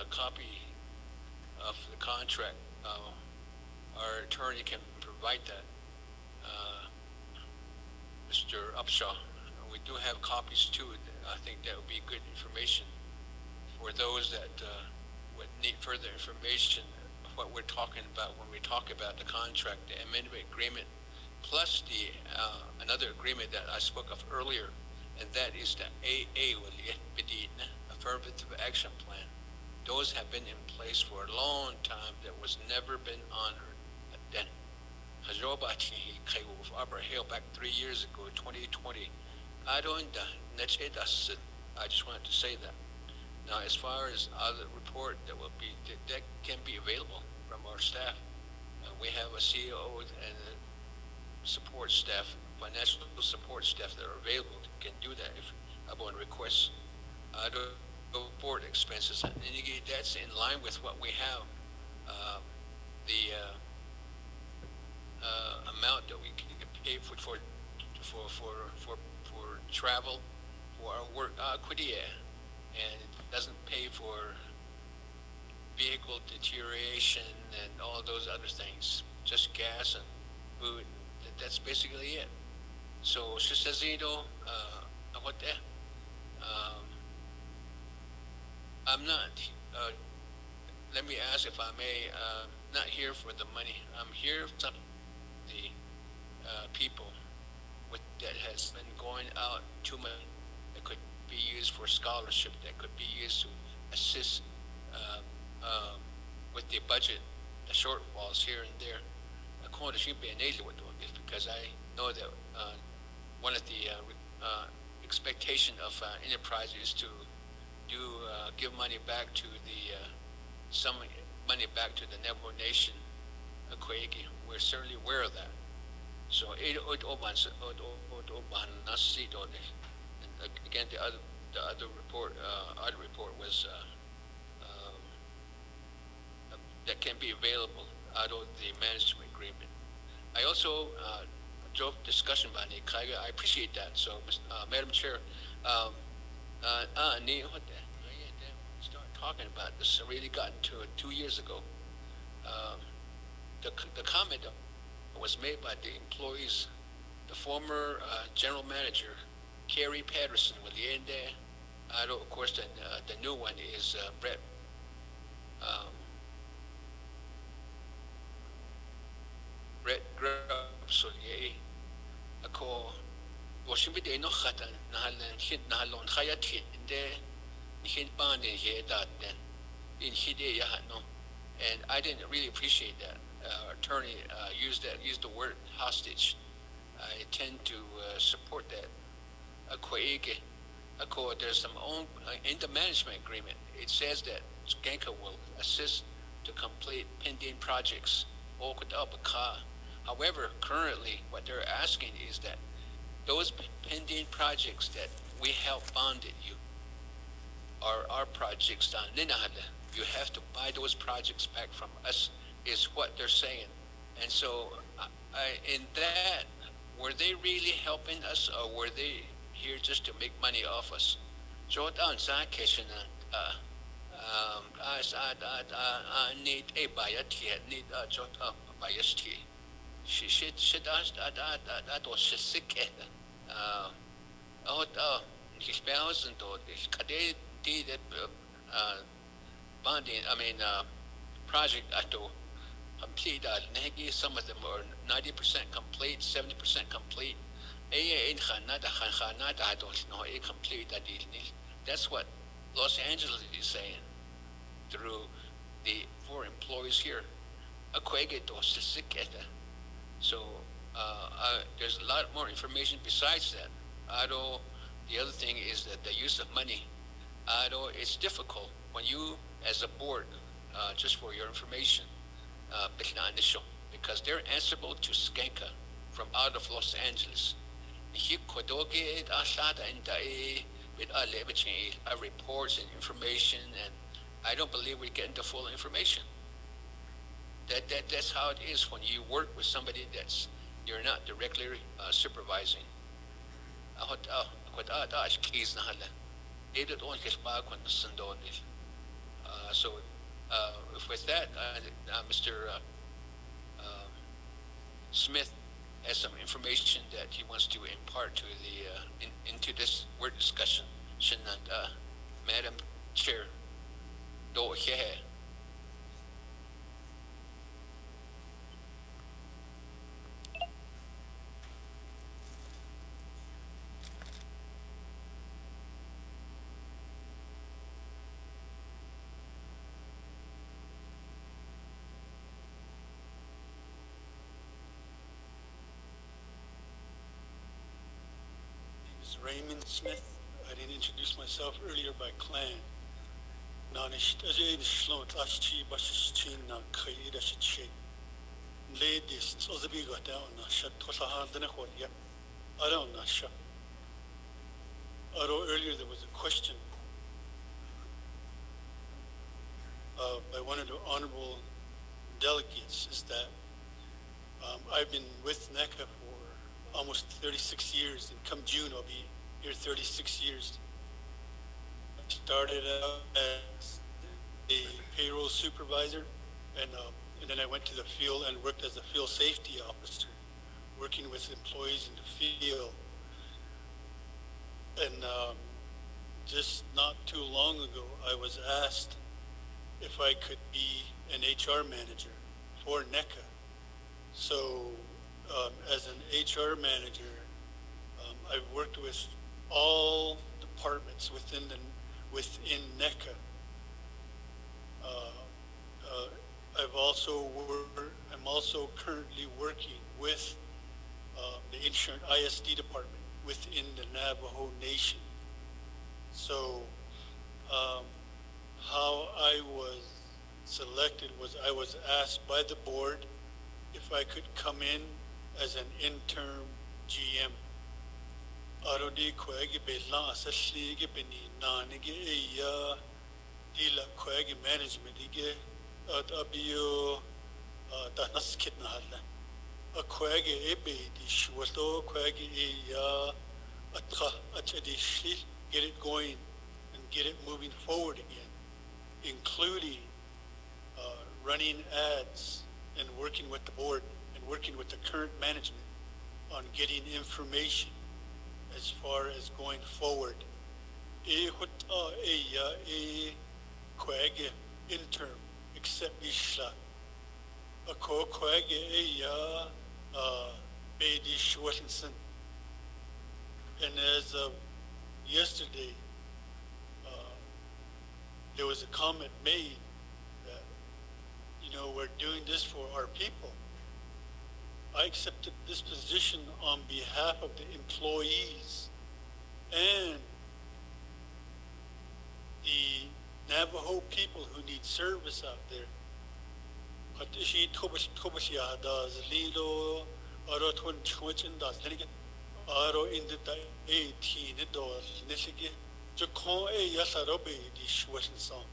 copy of the contract, our attorney can provide that. Mr. Upshaw, we do have copies too. I think that would be good information for those that would need further information of what we're talking about when we talk about the contract, the amendment agreement, plus the another agreement that I spoke of earlier, and that is the AA, Affirmative Action Plan. Those have been in place for a long time that was never been honored. Then, Arbor Hill back 3 years ago, 2020. I just wanted to say that. Now, as far as other report that can be available from our staff, we have a CEO and a support staff, financial support staff that are available can do that if upon request. The board expenses, and that's in line with what we have. The amount that we can pay for travel, for our work, and it doesn't pay for vehicle deterioration and all those other things, just gas and food. That's basically it. So, Shizazino, what that? I'm not, let me ask if I may, not here for the money. I'm here for the people that has been going out too much, that could be used for scholarship, that could be used to assist with the budget, the shortfalls here and there. Because I know that one of the expectation of enterprise is to give money back to some money back to the Navajo Nation. We're certainly aware of that. So again, the other report was that can be available out of the management agreement. I also drove discussion by Nick. I appreciate that. So, Madam Chair, start talking about this. I really got into it 2 years ago. The comment that was made by the employees, the former general manager, Kerry Patterson, with the end there. Of course, the new one is Brett. Brett Grubb, ako Washington no khatan nahalon khayat hinde nihin bandin he that then in hide no, and I didn't really appreciate that. Attorney used the word hostage. I tend to support that. There's some own in the management agreement. It says that Genka will assist to complete pending projects. However, currently, what they're asking is that those pending projects that we help funded you are our projects done. You have to buy those projects back from us, is what they're saying. And so, in that, were they really helping us, or were they here just to make money off us? Need a bayati, need a jot up bayasti. She was sick. His bells and all this. Kade did bonding, project to complete that. Some of them are 90% complete, 70% complete. I don't know, complete that. That's what Los Angeles is saying through the 4 employees here. So there's a lot more information besides that. Although the other thing is that the use of money. Although it's difficult when you, as a board, just for your information, because they're answerable to Skanka from out of Los Angeles. With reports and information, and I don't believe we're getting the full information. That's how it is when you work with somebody that's you're not directly supervising. So with that, Mr. Smith has some information that he wants to impart to into this word discussion. Madam Chair, do here. Is Raymond Smith. I didn't introduce myself earlier by clan. Ladies, although earlier there was a question by one of the honorable delegates, is that I've been with NECA for almost 36 years, and come June I'll be here 36 years. I started out as a payroll supervisor, and then I went to the field and worked as a field safety officer, working with employees in the field. And just not too long ago, I was asked if I could be an HR manager for NECA. So as an HR manager, I've worked with all departments within NECA. I'm also currently working with the insurance ISD department within the Navajo Nation. So how I was selected was I was asked by the board if I could come in as an interim GM. Arodi kwegi belan asasli ge beni nanige eya dila kwegi management ige abiyo tanaskit na hala. A kwegi ebe di shwato kwegi eya atha achadishi, get it going and get it moving forward again, including running ads and working with the board and working with the current management on getting information as far as going forward. Interim, except Ishla. A ko kwege eya Beidi Schwartenson. And as of yesterday, there was a comment made that, we're doing this for our people. I accepted this position on behalf of the employees and the Navajo people who need service out there. Aro indita 18 dollars nisige Jacon a yasarobe di Schwarzenson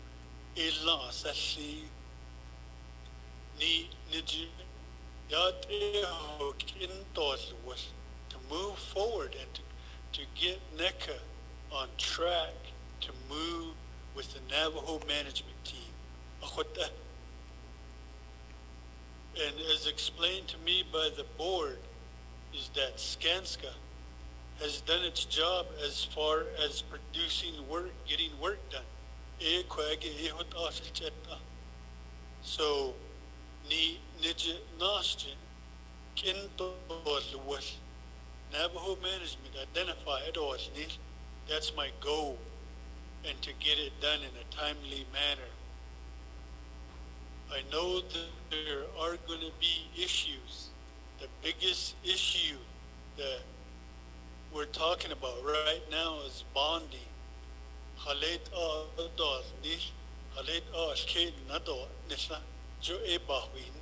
Elan Sashi Ni Niji Yat Hook in was to move forward and to get NECA on track to move with the Navajo management team. And as explained to me by the board, is that Skanska has done its job as far as producing work, getting work done. So, ni nije nastin kinto was Navajo management identify it all. That's my goal, and to get it done in a timely manner. I know that there are going to be issues the biggest issue that we're talking about right now is bonding. Halet dos nish, halet shke nado nisha jo e bahwin.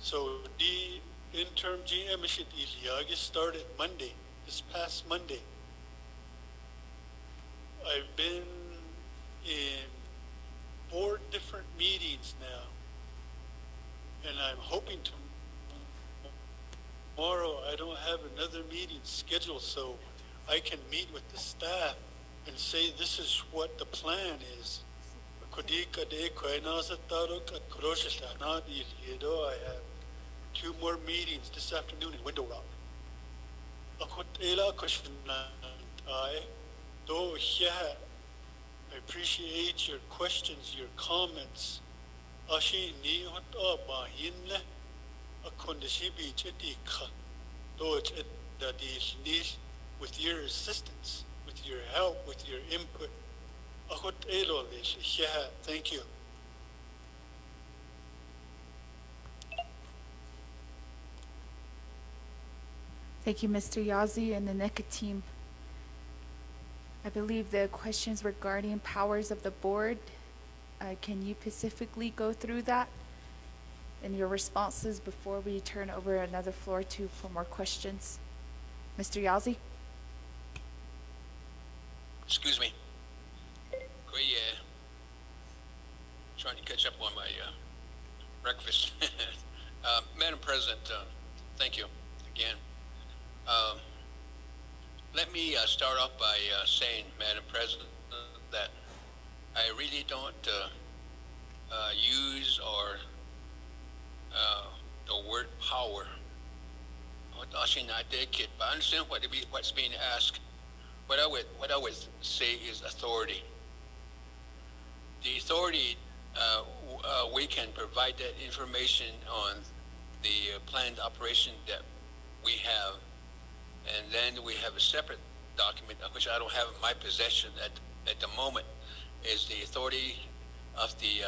So the interim GM shit Iliagi started Monday, this past Monday. I've been in 4 different meetings now, and I'm hoping tomorrow I don't have another meeting scheduled so I can meet with the staff and say this is what the plan is. I have 2 more meetings this afternoon in Window Rock. I appreciate your questions, your comments. Ashi ni hot ba hinne akondishibi chitika. That is need with your assistance, with your help, with your input. Thank you. Thank you, Mr. Yazi and the NECA team. I believe the questions regarding powers of the board, can you specifically go through that and your responses before we turn over another floor for more questions? Mr. Yazi? Excuse me. Trying to catch up on my breakfast. Madam President, thank you again. Let me start off by saying, Madam President, that I really don't use the word power. But I understand what's being asked. What I would say is authority. The authority, we can provide that information on the planned operation that we have, and then we have a separate document, which I don't have in my possession at the moment, is the authority of the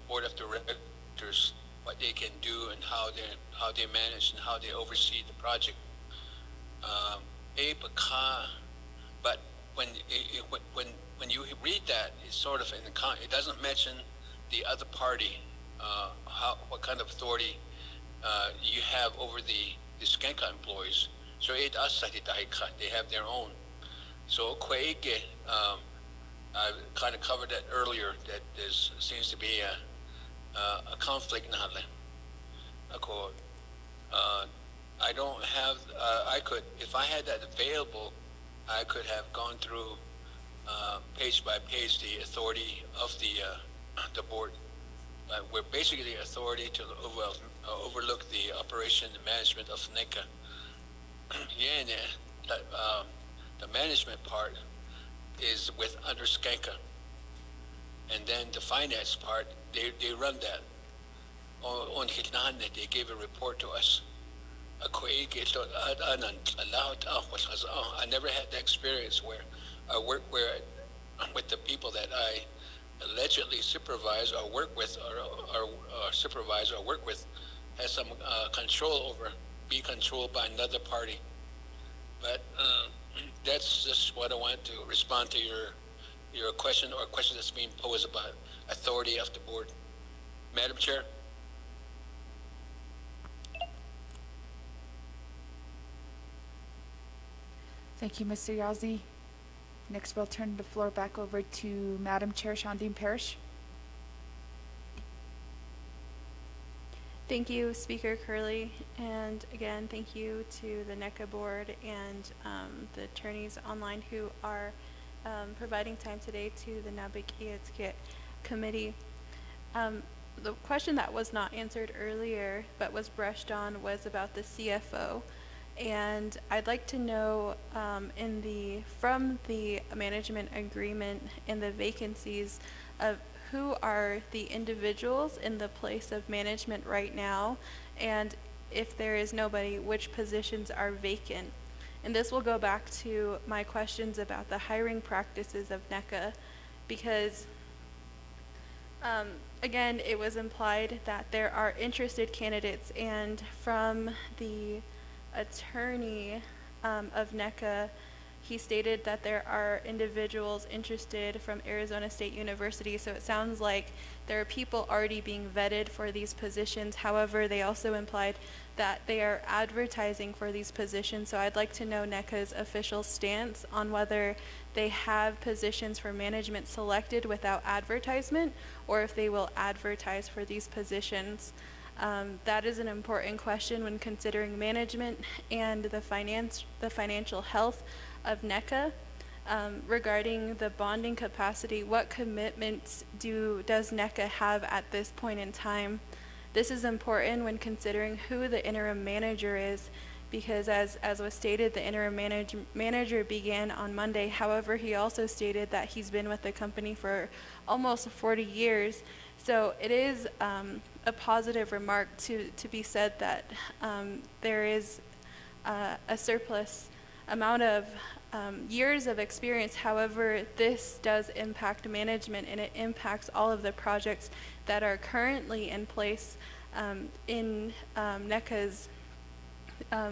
board of directors, what they can do and how they manage and how they oversee the project. But when you read that, it's sort of it doesn't mention the other party, what kind of authority you have over the Skanka employees. So it they have their own. So I kind of covered that earlier, that there seems to be a conflict now. I don't have, I could, if I had that available, I could have gone through page by page the authority of the board. We're basically the authority to overlook the operation and management of NECA. The management part is under Skanka. And then the finance part, they run that. They gave a report to us. I never had the experience where I work with the people that I allegedly supervise or work with, or supervise or work with, has some control over, be controlled by another party. But that's just what I want to respond to your question, or a question that's being posed about authority of the board. Madam Chair. Thank you, Mr. Yazi. Next, we'll turn the floor back over to Madam Chair Shondine Parrish. Thank you, Speaker Curley, and again, thank you to the NECA board and the attorneys online who are providing time today to the Naa'bik'iyati committee. The question that was not answered earlier but was brushed on was about the CFO. And I'd like to know from the management agreement and the vacancies of who are the individuals in the place of management right now, and if there is nobody, which positions are vacant. And this will go back to my questions about the hiring practices of NECA, because Again, it was implied that there are interested candidates, and from the attorney of NECA, he stated that there are individuals interested from Arizona State University. So it sounds like there are people already being vetted for these positions. However, they also implied that they are advertising for these positions. So I'd like to know NECA's official stance on whether they have positions for management selected without advertisement, or if they will advertise for these positions. That is an important question when considering management and the financial health of NECA. Regarding the bonding capacity, what commitments does NECA have at this point in time? This is important when considering who the interim manager is, because as was stated, the interim manager began on Monday. However, he also stated that he's been with the company for almost 40 years. So it is a positive remark to be said that there is a surplus amount of years of experience. However, this does impact management, and it impacts all of the projects that are currently in place in NECA's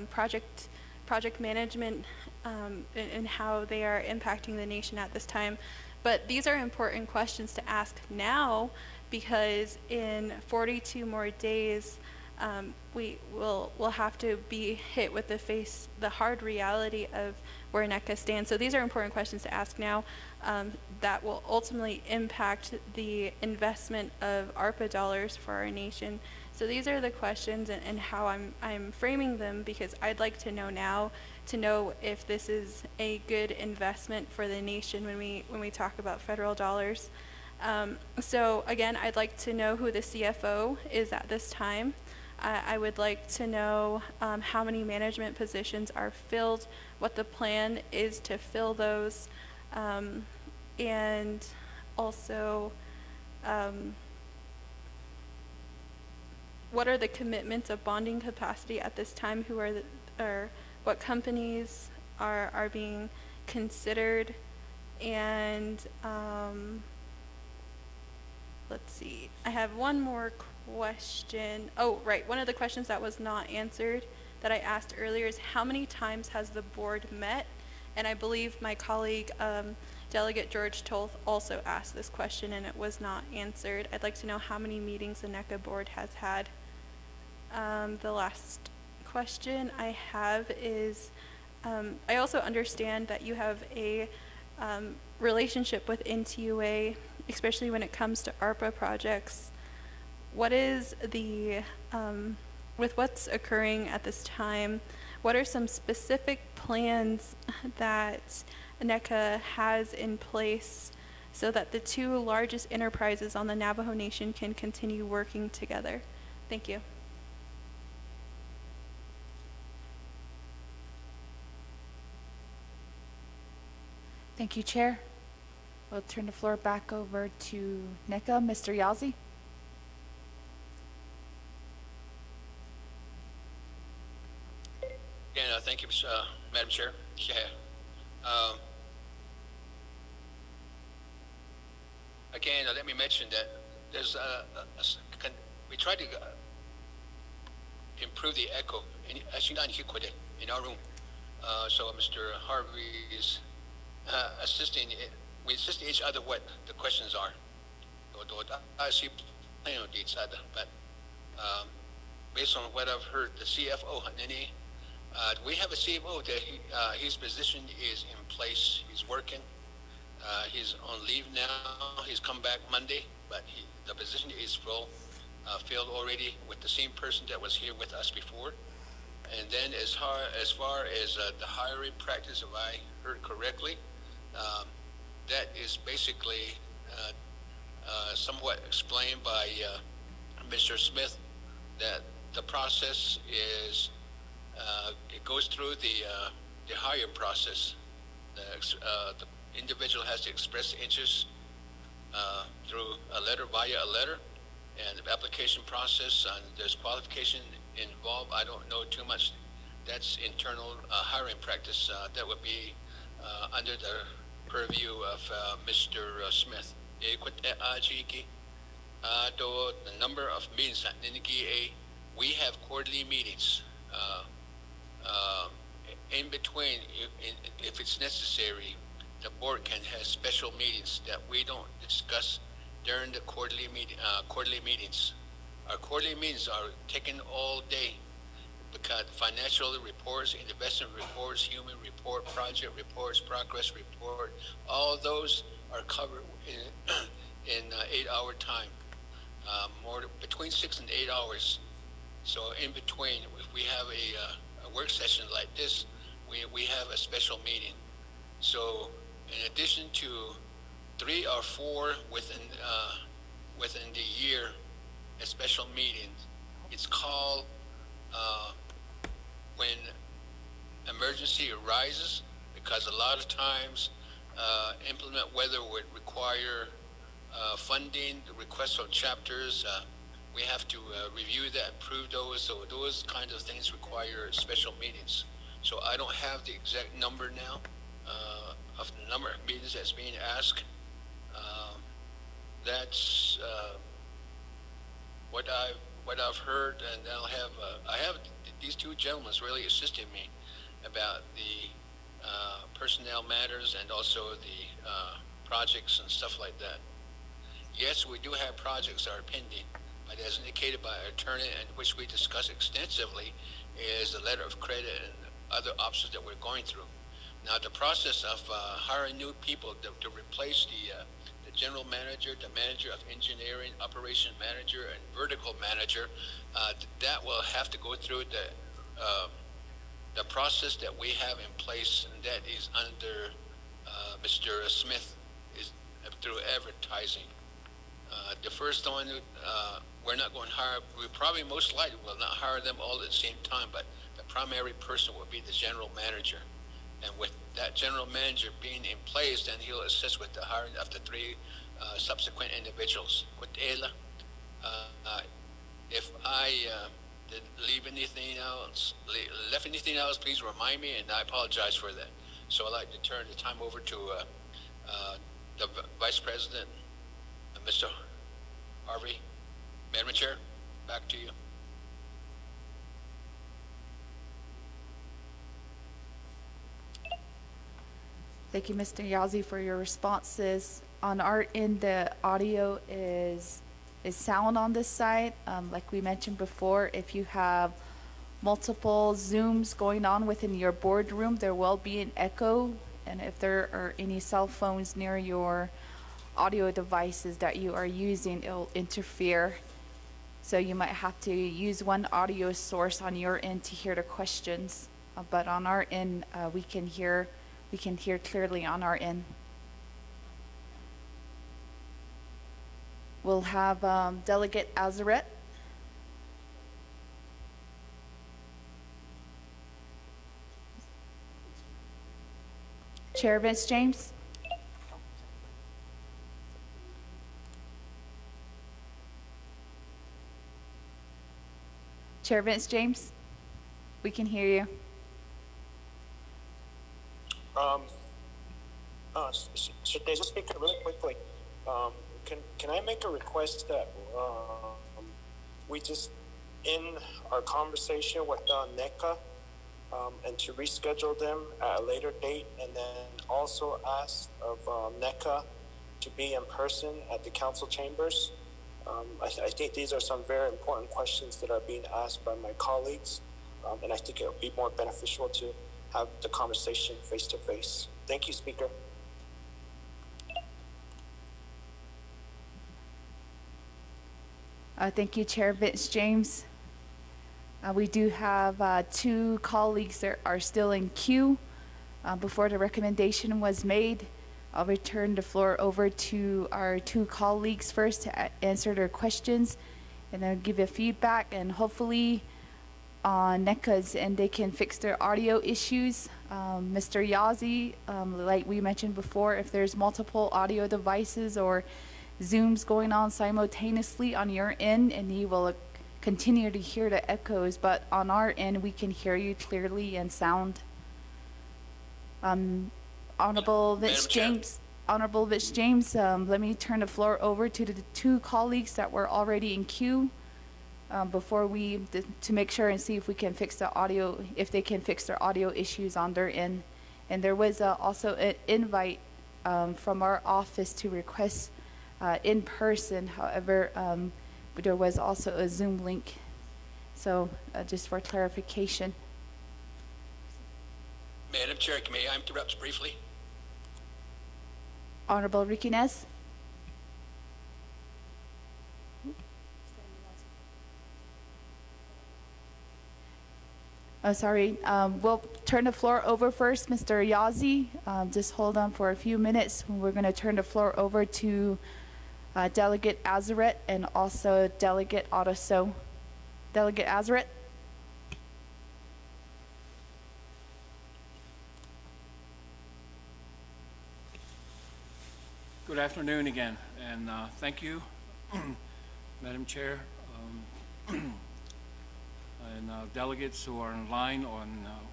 project management and how they are impacting the nation at this time. But these are important questions to ask now, because in 42 more days, we'll have to be hit with the hard reality of where NECA stands. So these are important questions to ask now that will ultimately impact the investment of ARPA dollars for our nation. So these are the questions and how I'm framing them, because I'd like to know now to know if this is a good investment for the nation when we talk about federal dollars. So again, I'd like to know who the CFO is at this time. I would like to know how many management positions are filled, what the plan is to fill those, and also what are the commitments of bonding capacity at this time, or what companies are being considered, and let's see, I have one more question. Oh, right, one of the questions that was not answered that I asked earlier is how many times has the board met? And I believe my colleague, Delegate George Toth, also asked this question and it was not answered. I'd like to know how many meetings the NECA board has had. The last question I have is, I also understand that you have a relationship with NTUA, especially when it comes to ARPA projects. What is with what's occurring at this time, what are some specific plans that NECA has in place so that the two largest enterprises on the Navajo Nation can continue working together? Thank you. Thank you, Chair. We'll turn the floor back over to NECA, Mr. Yazzie. Again, thank you, Madam Chair. Yeah. Again, let me mention that there's we try to improve the echo in our room. So Mr. Harvey is assisting. We assist each other what the questions are. But based on what I've heard, the CFO, we have a CFO that his position is in place. He's working. He's on leave now. He's come back Monday, but the position is filled already with the same person that was here with us before. And then as far as the hiring practice, if I heard correctly, that is basically somewhat explained by Mr. Smith, that the process is it goes through the hiring process. The individual has to express interest through via a letter, and the application process, and there's qualification involved. I don't know too much. That's internal hiring practice. That would be under the purview of Mr. Smith. to the number of meetings at Naa'bik'iyati, we have quarterly meetings. In between, if it's necessary, the board can have special meetings that we don't discuss during the quarterly meetings. Our quarterly meetings are taken all day because financial reports, investment reports, human report, project reports, progress report, all those are covered in 8-hour time, between 6 and 8 hours. So in between, if we have a work session like this, we have a special meeting. So in addition to 3 or 4 within the year, a special meeting, it's called when emergency arises, because a lot of times implement weather would require funding, the requests from chapters. We have to review that, approve those. So those kinds of things require special meetings. So I don't have the exact number now of the number of meetings that's being asked. That's what I've heard, and I have these two gentlemen really assisting me about the personnel matters and also the projects and stuff like that. Yes, we do have projects that are pending, but as indicated by our attorney, and which we discussed extensively, is the letter of credit and other options that we're going through. Now, the process of hiring new people to replace the general manager, the manager of engineering, operation manager, and vertical manager, that will have to go through the process that we have in place, and that is under Mr. Smith, is through advertising. The first one, we're not going to hire, we probably most likely will not hire them all at the same time, but the primary person will be the general manager. And with that general manager being in place, then he'll assist with the hiring of the 3 subsequent individuals. If I did leave anything else, left anything else, please remind me, and I apologize for that. So I'd like to turn the time over to the Vice President, Mr. Harvey. Madam Chair, back to you. Thank you, Mr. Yazzie, for your responses. On our end, the audio is sound on this side. Like we mentioned before, if you have multiple Zooms going on within your boardroom, there will be an echo. And if there are any cell phones near your audio devices that you are using, it'll interfere. So you might have to use one audio source on your end to hear the questions. But on our end, we can hear clearly on our end. We'll have Delegate Azarette. Chair Vince James. Chair Vince James, we can hear you. Should they just speak really quickly? Can I make a request that we just end our conversation with NECA and to reschedule them at a later date, and then also ask of NECA to be in person at the council chambers? I think these are some very important questions that are being asked by my colleagues, and I think it would be more beneficial to have the conversation face to face. Thank you, Speaker. Thank you, Chair Vince James. We do have 2 colleagues that are still in queue. Before the recommendation was made, I'll return the floor over to our 2 colleagues first to answer their questions, and then give you feedback, and hopefully on NECA's end they can fix their audio issues. Mr. Yazzie, like we mentioned before, if there's multiple audio devices or Zooms going on simultaneously on your end, and you will continue to hear the echoes, but on our end we can hear you clearly and sound. Honorable Vince James. Honorable Vice James, let me turn the floor over to the two colleagues that were already in queue before to make sure and see if we can fix the audio, if they can fix their audio issues on their end. And there was also an invite from our office to request in person. However, there was also a Zoom link. So just for clarification. Madam Chair, may I interrupt briefly? Honorable Riquinez. Oh, sorry. We'll turn the floor over first, Mr. Yazzie. Just hold on for a few minutes. We're going to turn the floor over to Delegate Azeret and also Delegate Ottoso. Delegate Azeret. Good afternoon again, and thank you, Madam Chair, and delegates who are in line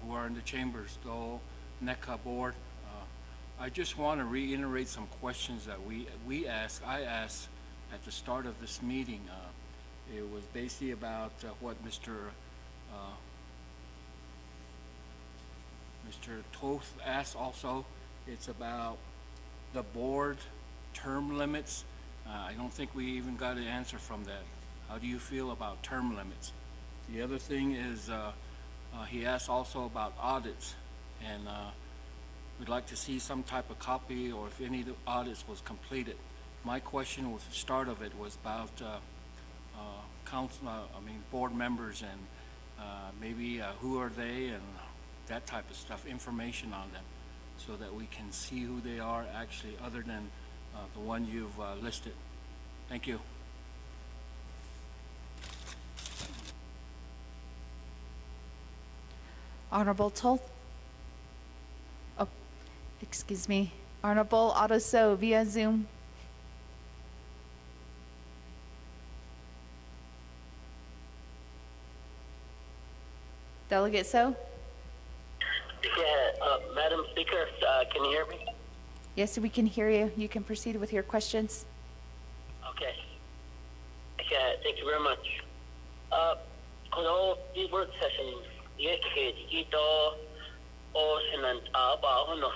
who are in the chambers, the whole NECA board. I just want to reiterate some questions that I asked at the start of this meeting. It was basically about what Mr. Toth asked also. It's about the board term limits. I don't think we even got an answer from that. How do you feel about term limits? The other thing is he asked also about audits, and we'd like to see some type of copy or if any of the audits was completed. My question with the start of it was about board members and maybe who are they and that type of stuff, information on them, so that we can see who they are actually other than the one you've listed. Thank you. Honorable Toth. Oh, excuse me. Honorable Ottoso via Zoom. Delegate So. Yeah, Madam Speaker, can you hear me? Yes, we can hear you. You can proceed with your questions. Okay. Okay, thank you very much. この work session, yesterday, ito, o sinan, ba, hono,